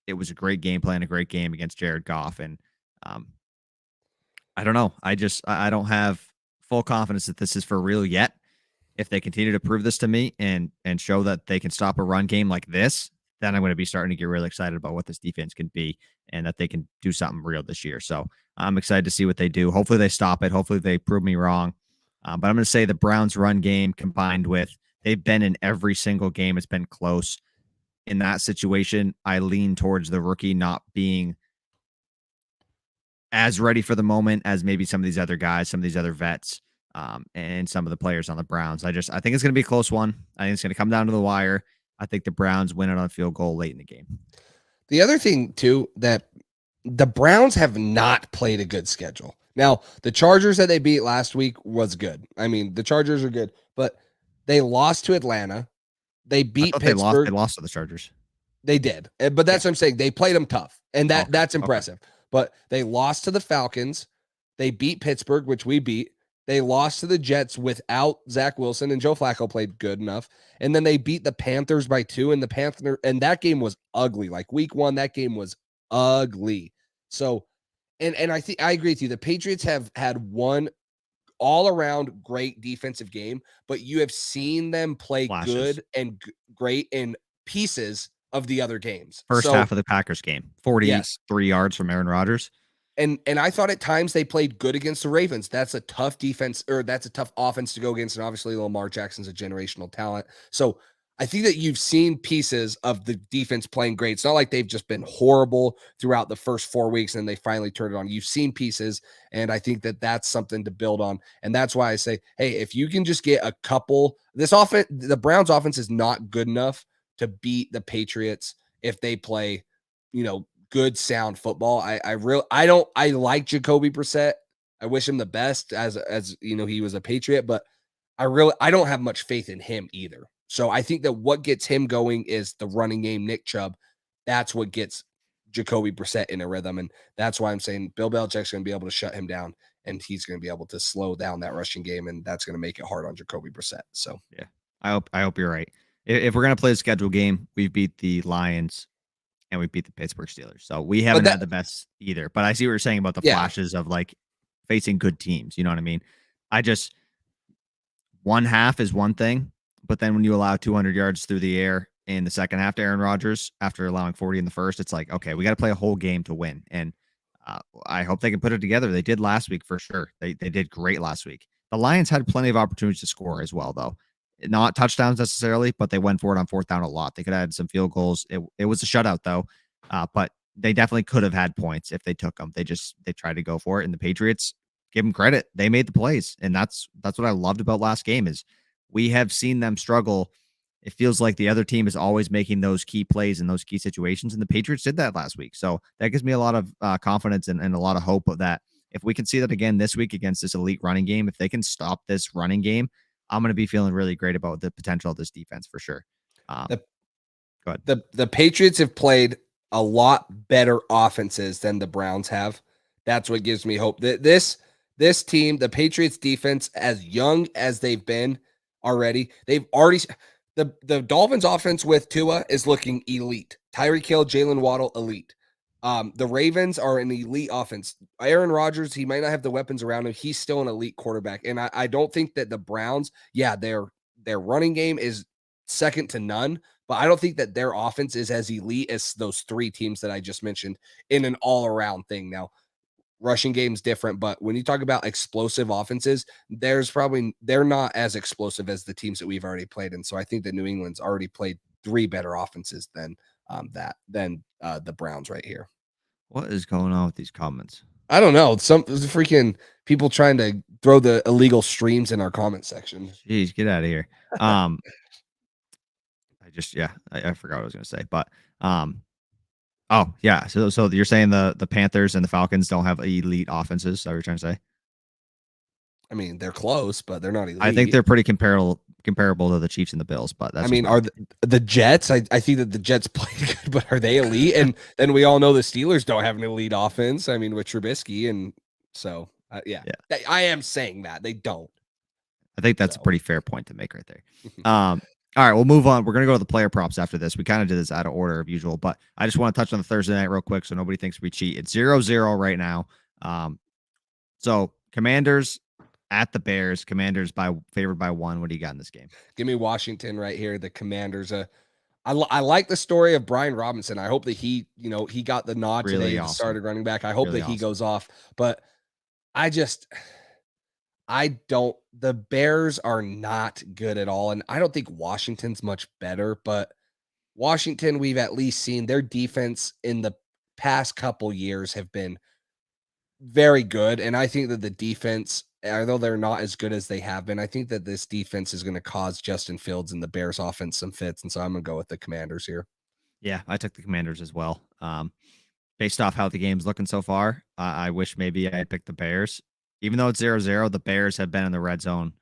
it was a great game plan, a great game against Jared Goff. And I don't know. I don't have full confidence that this is for real yet. If they continue to prove this to me and show that they can stop a run game like this, then I'm going to be starting to get really excited about what this defense can be and that they can do something real this year. So I'm excited to see what they do. Hopefully they stop it. Hopefully they prove me wrong. But I'm going to say the Browns run game combined with they've been in every single game. It's been close. In that situation, I lean towards the rookie not being as ready for the moment as maybe some of these other guys, some of these other vets, and some of the players on the Browns. I think it's going to be a close one. I think it's going to come down to the wire. I think the Browns win it on a field goal late in the game. The other thing, too, that the Browns have not played a good schedule. Now, the Chargers that they beat last week was good. I mean, the Chargers are good, but they lost to Atlanta. They beat Pittsburgh. They lost to the Chargers. They did. But that's what I'm saying. They played them tough, and that's impressive. Okay. But they lost to the Falcons. They beat Pittsburgh, which we beat. They lost to the Jets without Zach Wilson, and Joe Flacco played good enough. And then they beat the Panthers by 2, and that game was ugly. Like week 1, that game was ugly. So, and I think I agree with you. The Patriots have had one all-around great defensive game, but you have seen them play good and great in pieces of the other games. First half of the Packers game, 43 yards from Aaron Rodgers. And I thought at times they played good against the Ravens. That's a tough defense, or that's a tough offense to go against. And obviously Lamar Jackson's a generational talent. So I think that you've seen pieces of the defense playing great. It's not like they've just been horrible throughout the first 4 weeks and they finally turned it on. You've seen pieces, and I think that that's something to build on. And that's why I say, hey, if you can just get a couple, the Browns offense is not good enough to beat the Patriots if they play, good sound football. I like Jacoby Brissett. I wish him the best as he was a Patriot, but I don't have much faith in him either. So I think that what gets him going is the running game, Nick Chubb. That's what gets Jacoby Brissett in a rhythm. And that's why I'm saying Bill Belichick's going to be able to shut him down, and he's going to be able to slow down that rushing game. And that's going to make it hard on Jacoby Brissett. So, yeah, I hope you're right. If we're going to play a schedule game, we've beat the Lions and we beat the Pittsburgh Steelers. So we haven't had the best either. But I see what you're saying about the flashes of like facing good teams. You know what I mean? One half is one thing, but then when you allow 200 yards through the air in the second half to Aaron Rodgers after allowing 40 in the first, it's like, okay, we got to play a whole game to win. And I hope they can put it together. They did last week for sure. They did great last week. The Lions had plenty of opportunities to score as well, though. Not touchdowns necessarily, but they went for it on fourth down a lot. They could have had some field goals. It was a shutout, though, but they definitely could have had points if they took them. They tried to go for it, and the Patriots, give them credit. They made the plays, and that's what I loved about last game is we have seen them struggle. It feels like the other team is always making those key plays in those key situations, and the Patriots did that last week. So that gives me a lot of confidence and a lot of hope of that. If we can see that again this week against this elite running game, if they can stop this running game, I'm going to be feeling really great about the potential of this defense for sure. Go ahead. The Patriots have played a lot better offenses than the Browns have. That's what gives me hope. This team, the Patriots defense, as young as they've been already, the Dolphins offense with Tua is looking elite. Tyreek Hill, Jalen Waddle, elite. The Ravens are an elite offense. Aaron Rodgers, he might not have the weapons around him. He's still an elite quarterback. And I don't think that the Browns, their running game is second to none, but I don't think that their offense is as elite as those three teams that I just mentioned in an all-around thing. Now, rushing game's different, but when you talk about explosive offenses, they're not as explosive as the teams that we've already played. And so I think that New England's already played three better offenses than the Browns right here. What is going on with these comments? I don't know. Some freaking people trying to throw the illegal streams in our comment section. Jeez, get out of here. I forgot what I was going to say, but oh yeah. So you're saying the Panthers and the Falcons don't have elite offenses? Is that what you're trying to say? I mean, they're close, but they're not elite. I think they're pretty comparable to the Chiefs and the Bills, but that's. I mean, are the Jets? I think that the Jets play good, but are they elite? And then we all know the Steelers don't have an elite offense. I mean, with Trubisky, and so I am saying that they don't. I think that's a pretty fair point to make right there. All right, we'll move on. We're going to go to the player props after this. We kind of did this out of order of usual, but I just want to touch on the Thursday night real quick so nobody thinks we cheat. It's 0-0 right now. So Commanders at the Bears. Commanders favored by 1. What do you got in this game? Give me Washington right here. The Commanders. I like the story of Brian Robinson. I hope that he got the nod really today. Awesome. Started running back. I hope really that he goes off, but the Bears are not good at all. And I don't think Washington's much better, but Washington, we've at least seen their defense in the past couple years have been very good. And I think that the defense, although they're not as good as they have been, I think that this defense is going to cause Justin Fields and the Bears offense some fits. And so I'm going to go with the Commanders here. Yeah, I took the Commanders as well. Based off how the game's looking so far, I wish maybe I had picked the Bears. Even though it's 0-0, the Bears have been in the red zone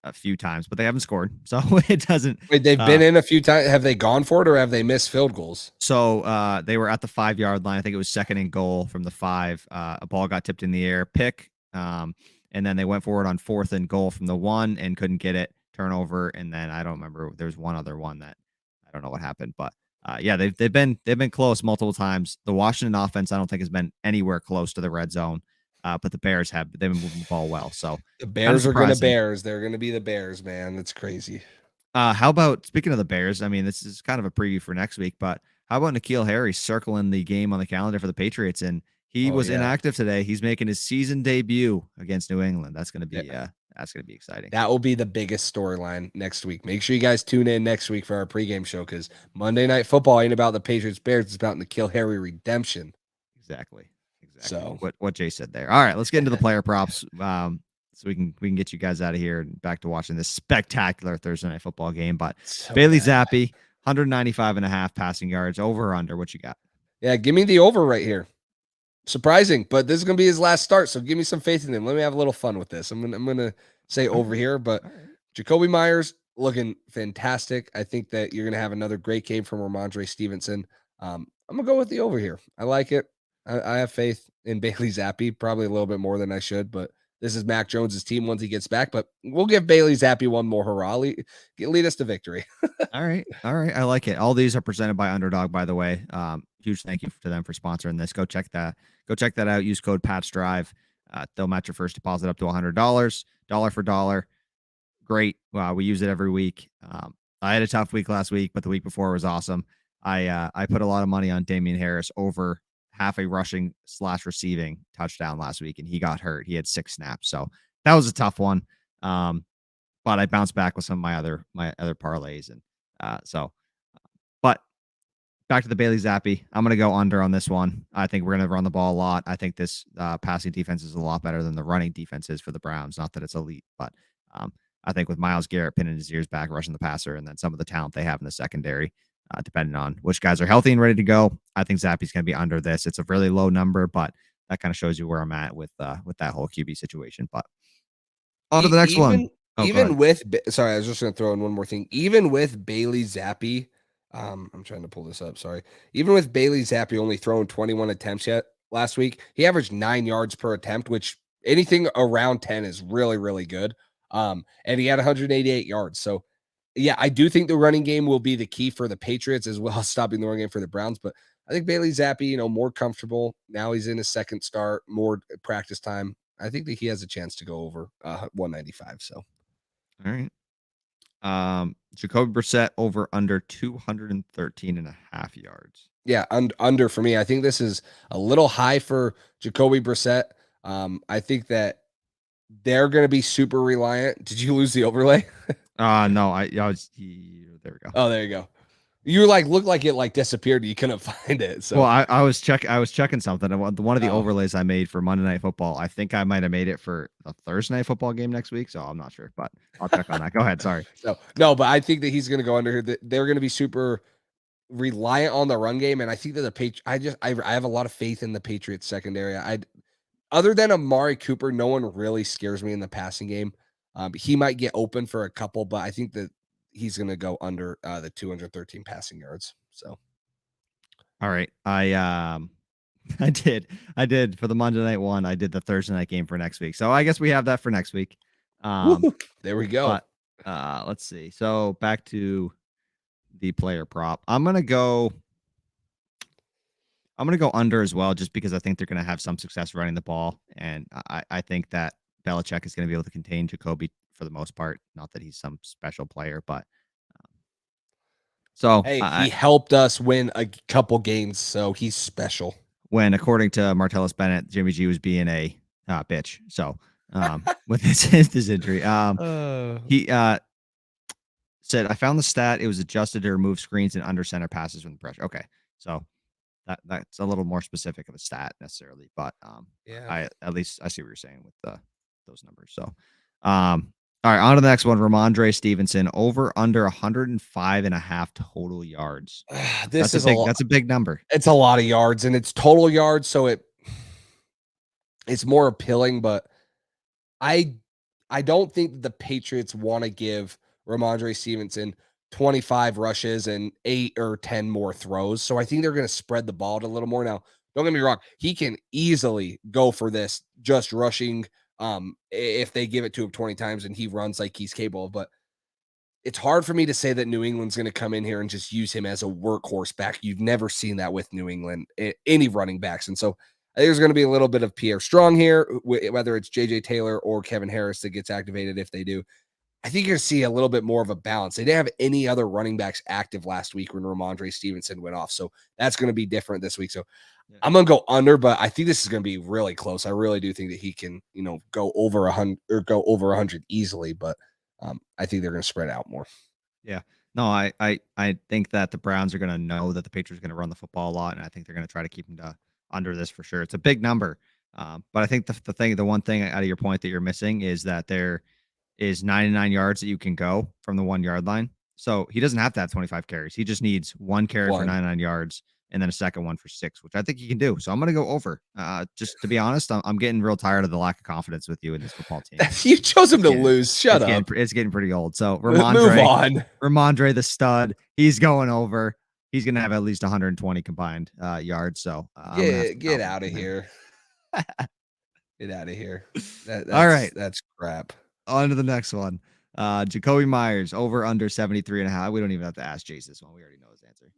a few times, but they haven't scored. So it doesn't. Wait, they've been in a few times. Have they gone for it or have they missed field goals? So they were at the 5-yard line. I think it was 2nd and goal from the 5. A ball got tipped in the air, pick. And then they went forward on 4th and goal from the 1 and couldn't get it. Turnover. And then I don't remember. There's one other one that I don't know what happened, but they've been close multiple times. The Washington offense, I don't think has been anywhere close to the red zone. But the Bears they've been moving the ball well. So the Bears are going to Bears. They're going to be the Bears, man. That's crazy. How about, speaking of the Bears, I mean, this is kind of a preview for next week, but how about N'Keal Harry circling the game on the calendar for the Patriots? And he was inactive today. He's making his season debut against New England. That's going to be exciting. That will be the biggest storyline next week. Make sure you guys tune in next week for our pregame show, because Monday Night Football ain't about the Patriots Bears. It's about N'Keal Harry redemption. Exactly. So what Jay said there. All right, let's get into the player props. So we can get you guys out of here and back to watching this spectacular Thursday night football game. But Bailey Zappi, 195.5 passing yards, over or under. What you got? Yeah, give me the over right here. Surprising, but this is gonna be his last start, so give me some faith in him. Let me have a little fun with this. I'm gonna say over here, but Jacoby Myers looking fantastic. I think that you're gonna have another great game from Ramondre Stevenson. I'm gonna go with the over here. I like it. I have faith in Bailey Zappi, probably a little bit more than I should, but this is Mac Jones's team once he gets back. But we'll give Bailey Zappi one more hurrah. Lead us to victory. All right. I like it. All these are presented by Underdog, by the way. Huge thank you to them for sponsoring this. Go check that out. Use code PATSDRIVE. They'll match your first deposit up to $100, dollar for dollar. Great. Wow, we use it every week. I had a tough week last week, but the week before was awesome. I put a lot of money on Damien Harris over half a rushing / receiving touchdown last week, and he got hurt. He had 6 snaps, so that was a tough one. But I bounced back with some of my other parlays, and but back to the Bailey Zappi. I'm going to go under on this one. I think we're going to run the ball a lot. I think this passing defense is a lot better than the running defense is for the Browns. Not that it's elite, but I think with Myles Garrett pinning his ears back, rushing the passer, and then some of the talent they have in the secondary, depending on which guys are healthy and ready to go, I think Zappi's going to be under this. It's a really low number, but that kind of shows you where I'm at with that whole QB situation. But on to the next one. Sorry, I was just going to throw in one more thing. Even with Bailey Zappi, I'm trying to pull this up. Sorry. Even with Bailey Zappi only throwing 21 attempts yet last week, he averaged 9 yards per attempt, which anything around 10 is really, really good. And he had 188 yards. So yeah, I do think the running game will be the key for the Patriots as well as stopping the running game for the Browns. But I think Bailey Zappi, more comfortable. Now he's in his second start, more practice time. I think that he has a chance to go over 195. So, all right. Jacoby Brissett over under 213.5 yards. Yeah, under for me. I think this is a little high for Jacoby Brissett. I think that they're going to be super reliant. Did you lose the overlay? No, I was there we go. Oh, there you go. You looked like it disappeared. You couldn't find it. So well, I was checking something. One of the overlays I made for Monday Night Football, I think I might have made it for the Thursday Night Football game next week. So I'm not sure, but I'll check on that. Go ahead. Sorry. No, but I think that he's going to go under here. They're going to be super reliant on the run game, and I think that I have a lot of faith in the Patriots secondary. Other than Amari Cooper, no one really scares me in the passing game. He might get open for a couple, but I think that he's going to go under the 213 passing yards. So, all right, I did for the Monday night one. I did the Thursday night game for next week, so I guess we have that for next week. There we go. But, let's see. So back to the player prop. I'm gonna go under as well, just because I think they're gonna have some success running the ball, and I think that Belichick is going to be able to contain Jacoby for the most part. Not that he's some special player, but he helped us win a couple games, so he's special. When, according to Martellus Bennett, Jimmy G was being a bitch. So with his injury, he said, "I found the stat. It was adjusted to remove screens and under center passes from the pressure." Okay, so that's a little more specific of a stat necessarily, but I see what you're saying with those numbers. So, all right, on to the next one. Ramondre Stevenson over under 105.5 total yards. That's a big number. It's a lot of yards, and it's total yards, so it's more appealing. But I don't think the Patriots want to give Ramondre Stevenson 25 rushes and 8 or 10 more throws. So I think they're going to spread the ball a little more. Now, don't get me wrong, he can easily go for this just rushing. If they give it to him 20 times and he runs like he's capable, but it's hard for me to say that New England's going to come in here and just use him as a workhorse back. You've never seen that with New England, any running backs. And so I think there's going to be a little bit of Pierre Strong here, whether it's JJ Taylor or Kevin Harris that gets activated. If they do, I think you're going to see a little bit more of a balance. They didn't have any other running backs active last week when Ramondre Stevenson went off. So that's going to be different this week. So I'm going to go under, but I think this is going to be really close. I really do think that he can, go over 100 or go over 100 easily, but I think they're going to spread out more. Yeah. No, I think that the Browns are going to know that the Patriots are going to run the football a lot, and I think they're going to try to keep him to under this for sure. It's a big number. But I think the one thing out of your point that you're missing is that there is 99 yards that you can go from the 1 yard line. So he doesn't have to have 25 carries. He just needs one carry for 99 yards and then a second one for 6, which I think he can do. So I'm going to go over. Just to be honest, I'm getting real tired of the lack of confidence with you in this football team. You chose him to lose. Shut up. It's getting pretty old. So move on. Ramondre, the stud, he's going over. He's going to have at least 120 combined yards. So get out of here. Get out of here. All right. That's crap. On to the next one. Jacoby Myers over under 73.5. We don't even have to ask Jace this one. We already know his answer.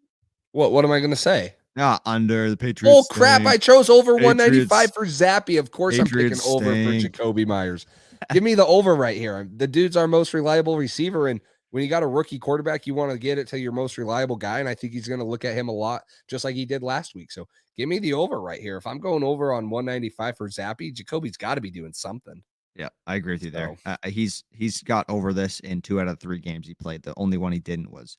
What am I gonna say? Under the Patriots. Oh crap! I chose over 195 Patriots. for Zappy. Of course, Patriots I'm picking over for stink. Jacoby Myers. Give me the over right here. The dude's our most reliable receiver, and when you got a rookie quarterback, you want to get it to your most reliable guy, and I think he's going to look at him a lot, just like he did last week. So give me the over right here. If I'm going over on 195 for Zappy, Jacoby's got to be doing something. Yeah, I agree with you there. He's got over this in 2 out of 3 games he played. The only one he didn't was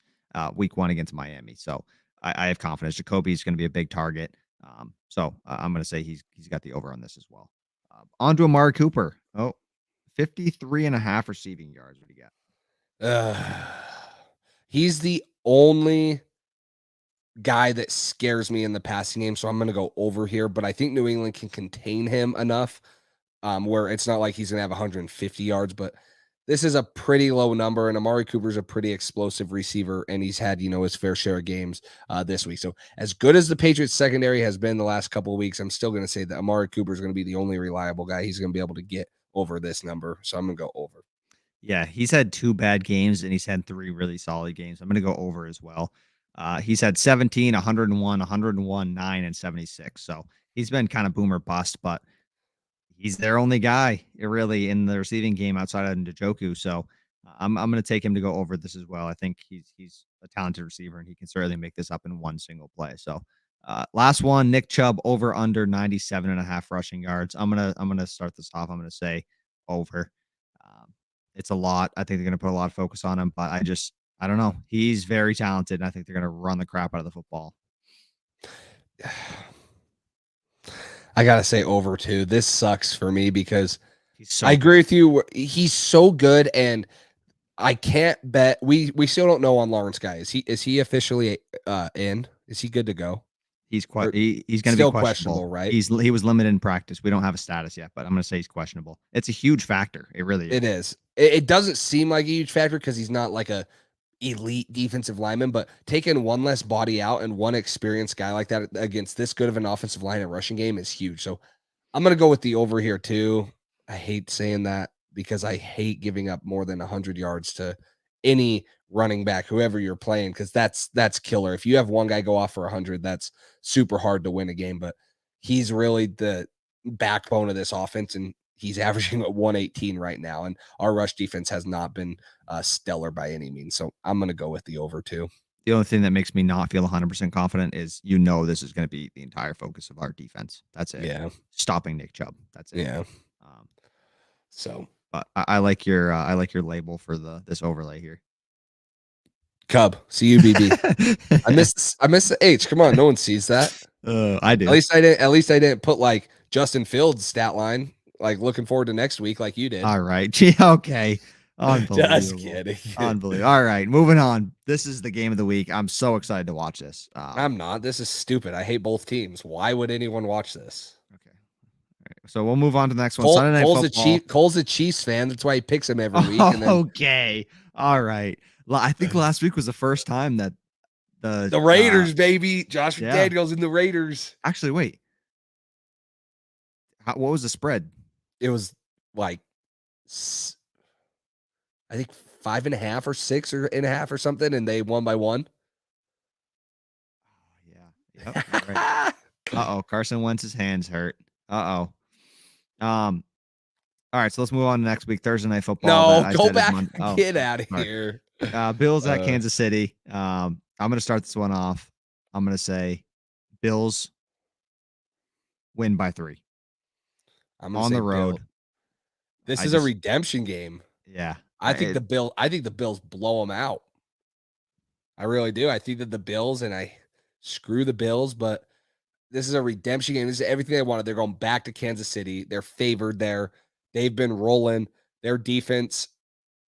week 1 against Miami. So I have confidence Jacoby's going to be a big target. So I'm going to say he's got the over on this as well. On to Amari Cooper. 53.5 receiving yards. What do you got? He's the only guy that scares me in the passing game, so I'm going to go over here. But I think New England can contain him enough where it's not like he's going to have 150 yards. But this is a pretty low number, and Amari Cooper's a pretty explosive receiver, and he's had, his fair share of games this week. So as good as the Patriots secondary has been the last couple of weeks, I'm still going to say that Amari Cooper is going to be the only reliable guy. He's going to be able to get over this number, so I'm going to go over. Yeah, he's had 2 bad games, and he's had 3 really solid games. I'm going to go over as well. He's had 17, 101, 101, 9, and 76. So he's been kind of boomer bust, but he's their only guy really in the receiving game outside of Njoku. So I'm going to take him to go over this as well. I think he's a talented receiver, and he can certainly make this up in one single play. So last one, Nick Chubb over under 97.5 rushing yards. I'm gonna start this off. I'm going to say over. It's a lot. I think they're going to put a lot of focus on him, but I don't know. He's very talented, and I think they're going to run the crap out of the football. I got to say over too. This sucks for me because I agree with you. He's so good, and I can't bet. We still don't know on Lawrence Guy. Is he officially in? Is he good to go? He's going to be questionable, right? He was limited in practice. We don't have a status yet, but I'm going to say he's questionable. It's a huge factor. It really is. It is. It doesn't seem like a huge factor because he's not like a elite defensive lineman, but taking one less body out and one experienced guy like that against this good of an offensive line and rushing game is huge. So I'm going to go with the over here too. I hate saying that because I hate giving up more than 100 yards to any running back, whoever you're playing, because that's killer. If you have one guy go off for 100, that's super hard to win a game, but he's really the backbone of this offense, and he's averaging at 118 right now, and our rush defense has not been stellar by any means, so I'm going to go with the over too. The only thing that makes me not feel 100% confident is this is going to be the entire focus of our defense. That's it. Yeah. Stopping Nick Chubb. That's it. Yeah. But I like your label for this overlay here. Cub, CUBB. I missed the H. Come on, no one sees that. I do. At least I didn't put like Justin Fields stat line, like looking forward to next week, like you did. All right. Okay. Unbelievable. Just kidding. Unbelievable. All right, moving on. This is the game of the week. I'm so excited to watch this. I'm not. This is stupid. I hate both teams. Why would anyone watch this? Okay. All right. So we'll move on to the next one. Sunday Night Football. Cole's a Chiefs fan. That's why he picks him every week. Okay. All right. I think last week was the first time that the Raiders, baby. Josh McDaniels in the Raiders. Actually, wait. What was the spread? It was like, I think 5.5 or 6.5 or something, and they won by 1. Yeah. Yep. Right. Carson Wentz's hands hurt. All right, so let's move on to next week, Thursday Night Football. No, go back. Get out of here. Bills at Kansas City. I'm going to start this one off. I'm going to say Bills win by 3. I'm on the road. This is a redemption game. Yeah. I think the Bills blow them out. I really do. I think that the Bills, and I screw the Bills, but this is a redemption game. This is everything they wanted. They're going back to Kansas City. They're favored there. They've been rolling. Their defense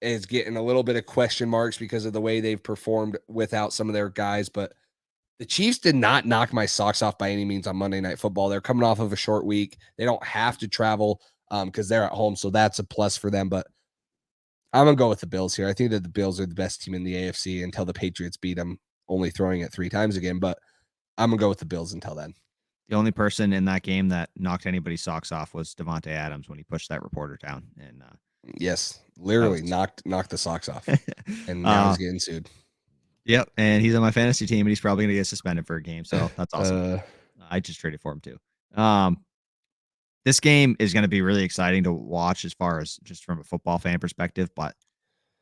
is getting a little bit of question marks because of the way they've performed without some of their guys. But the Chiefs did not knock my socks off by any means on Monday Night Football. They're coming off of a short week. They don't have to travel because they're at home. So that's a plus for them. But I'm going to go with the Bills here. I think that the Bills are the best team in the AFC until the Patriots beat them, only throwing it 3 times again. But I'm going to go with the Bills until then. The only person in that game that knocked anybody's socks off was Devontae Adams when he pushed that reporter down. And yes, literally knocked the socks off, and now he's getting sued. Yep, and he's on my fantasy team, and he's probably going to get suspended for a game. So that's awesome. I just traded for him too. This game is going to be really exciting to watch as far as just from a football fan perspective, but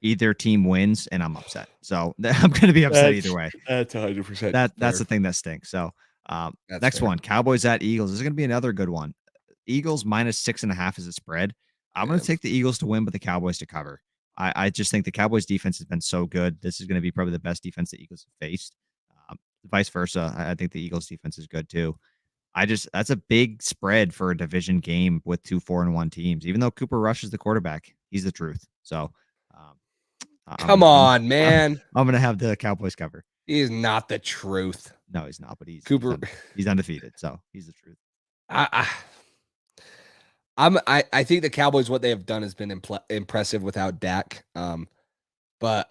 either team wins, and I'm upset. So I'm going to be upset either way. That's 100%. That's the thing that stinks. So next one, Cowboys at Eagles. This is going to be another good one. Eagles minus 6.5 is a spread. I'm going to take the Eagles to win, but the Cowboys to cover. I just think the Cowboys defense has been so good. This is going to be probably the best defense the Eagles have faced. Vice versa. I think the Eagles defense is good too. That's a big spread for a division game with 2 4-1 teams. Even though Cooper Rush is the quarterback, he's the truth. So, come on, man. I'm going to have the Cowboys cover. He is not the truth. No, he's not. But he's undefeated. So he's the truth. I think the Cowboys, what they have done has been impressive without Dak. But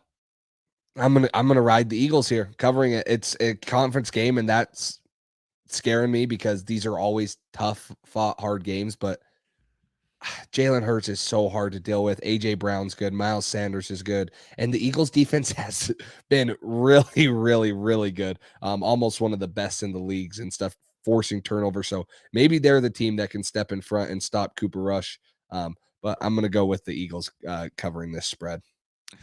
I'm gonna ride the Eagles here, covering it. It's a conference game, and that's scaring me because these are always tough, fought, hard games. But Jalen Hurts is so hard to deal with. AJ Brown's good. Miles Sanders is good, and the Eagles defense has been really, really, really good. Almost one of the best in the leagues and stuff, forcing turnover. So maybe they're the team that can step in front and stop Cooper Rush. But I'm gonna go with the Eagles covering this spread.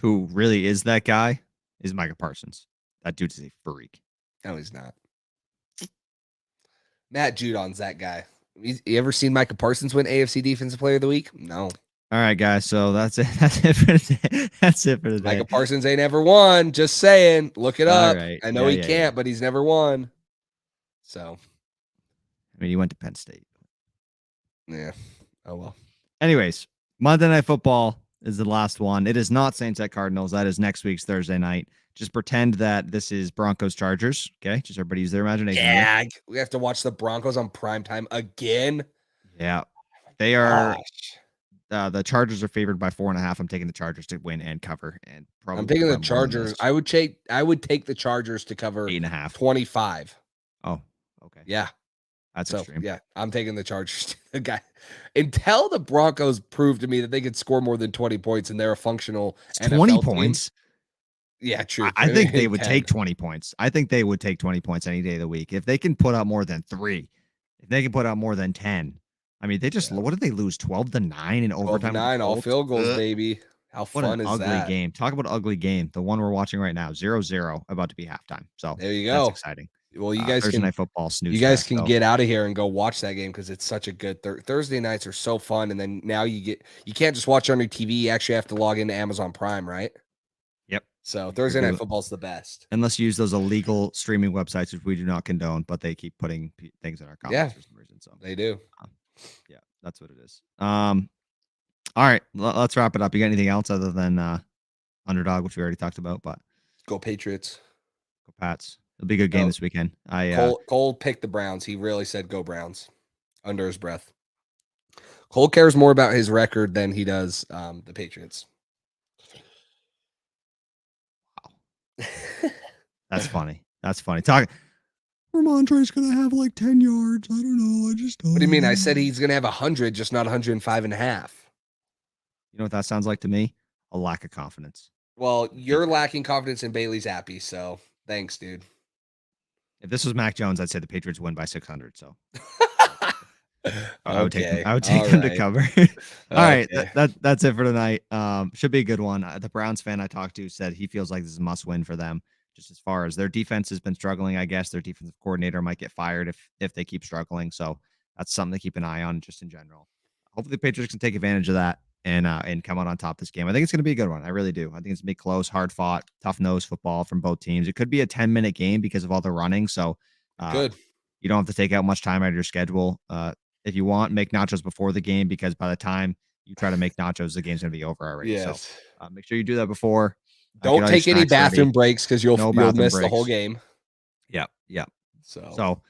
Who really is that guy is Micah Parsons. That dude is a freak. No, he's not. Matt Judon's that guy. You ever seen Micah Parsons win AFC Defensive Player of the Week? No. All right, guys. So that's it. That's it for today. That's it for today. Micah Parsons ain't ever won. Just saying. Look it up. Right. I know he can't, but he's never won. So. I mean, he went to Penn State. Yeah. Oh, well. Anyways, Monday Night Football is the last one. It is not Saints at Cardinals. That is next week's Thursday night. Just pretend that this is Broncos Chargers. Okay. Just everybody use their imagination. Yeah. We have to watch the Broncos on primetime again. Yeah. They are. The Chargers are favored by 4.5. I'm taking the Chargers to win and cover. And probably I'm taking the Chargers. I would take the Chargers to cover 8.5. 25. Oh, okay. Yeah. That's extreme. Yeah, I'm taking the Chargers. The guy, until the Broncos prove to me that they could score more than 20 points and they're a functional 20 NFL points. Team. Yeah, true. I think they would take 20 points. I think they would take 20 points any day of the week. If they can put out more than 3, if they can put out more than 10. I mean, they just what did they lose? 12-9 in overtime. 9 all field goals, baby. How fun is that? Ugly game. Talk about ugly game. The one we're watching right now, 0-0, about to be halftime. So there you go. That's exciting. Well, you guys Thursday can Night Football snooze. You guys can get out of here and go watch that game because it's such a good Thursday nights are so fun. And then now you can't just watch on your TV. You actually have to log into Amazon Prime, right? Yep. So Thursday Night Football's the best. Unless you use those illegal streaming websites, which we do not condone, but they keep putting things in our comments for some reason. So they do. Yeah, that's what it is. All right, let's wrap it up. You got anything else other than underdog, which we already talked about? But go Patriots. Go Pats. It'll be a good game this weekend. Cole picked the Browns. He really said go Browns under his breath. Cole cares more about his record than he does the Patriots. Wow. That's funny. That's funny. Ramondre's going to have like 10 yards. I don't know. I just don't. What do you mean? I said he's going to have 100, just not 105.5. You know what that sounds like to me? A lack of confidence. Well, you're lacking confidence in Bailey Zappi, so thanks, dude. If this was Mac Jones, I'd say the Patriots win by 600. So I would take them to cover. All right, that's it for tonight. Should be a good one. The Browns fan I talked to said he feels like this is a must win for them. Just as far as their defense has been struggling, I guess their defensive coordinator might get fired if they keep struggling. So that's something to keep an eye on just in general. Hopefully the Patriots can take advantage of that and come out on top this game. I think it's going to be a good one. I really do. I think it's going to be close, hard fought, tough nose football from both teams. It could be a 10-minute game because of all the running. So good. You don't have to take out much time out of your schedule. If you want, make nachos before the game because by the time you try to make nachos, the game's going to be over already. Yes. So make sure you do that before. Don't take any bathroom breaks because you'll miss the whole game. Yep. So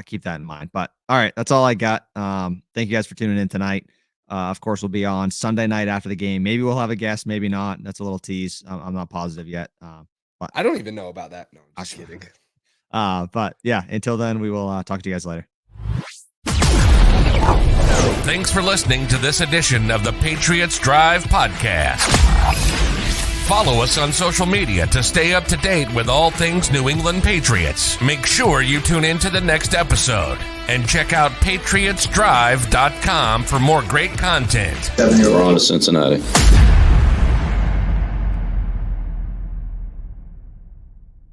keep that in mind. But all right, that's all I got. Thank you guys for tuning in tonight. Of course, we'll be on Sunday night after the game. Maybe we'll have a guest, maybe not. That's a little tease. I'm not positive yet. But I don't even know about that. No, I'm just kidding. But yeah, until then, we will talk to you guys later. Thanks for listening to this edition of the Patriots Drive podcast. Follow us on social media to stay up to date with all things New England Patriots. Make sure you tune in to the next episode and check out patriotsdrive.com for more great content. We're on to Cincinnati.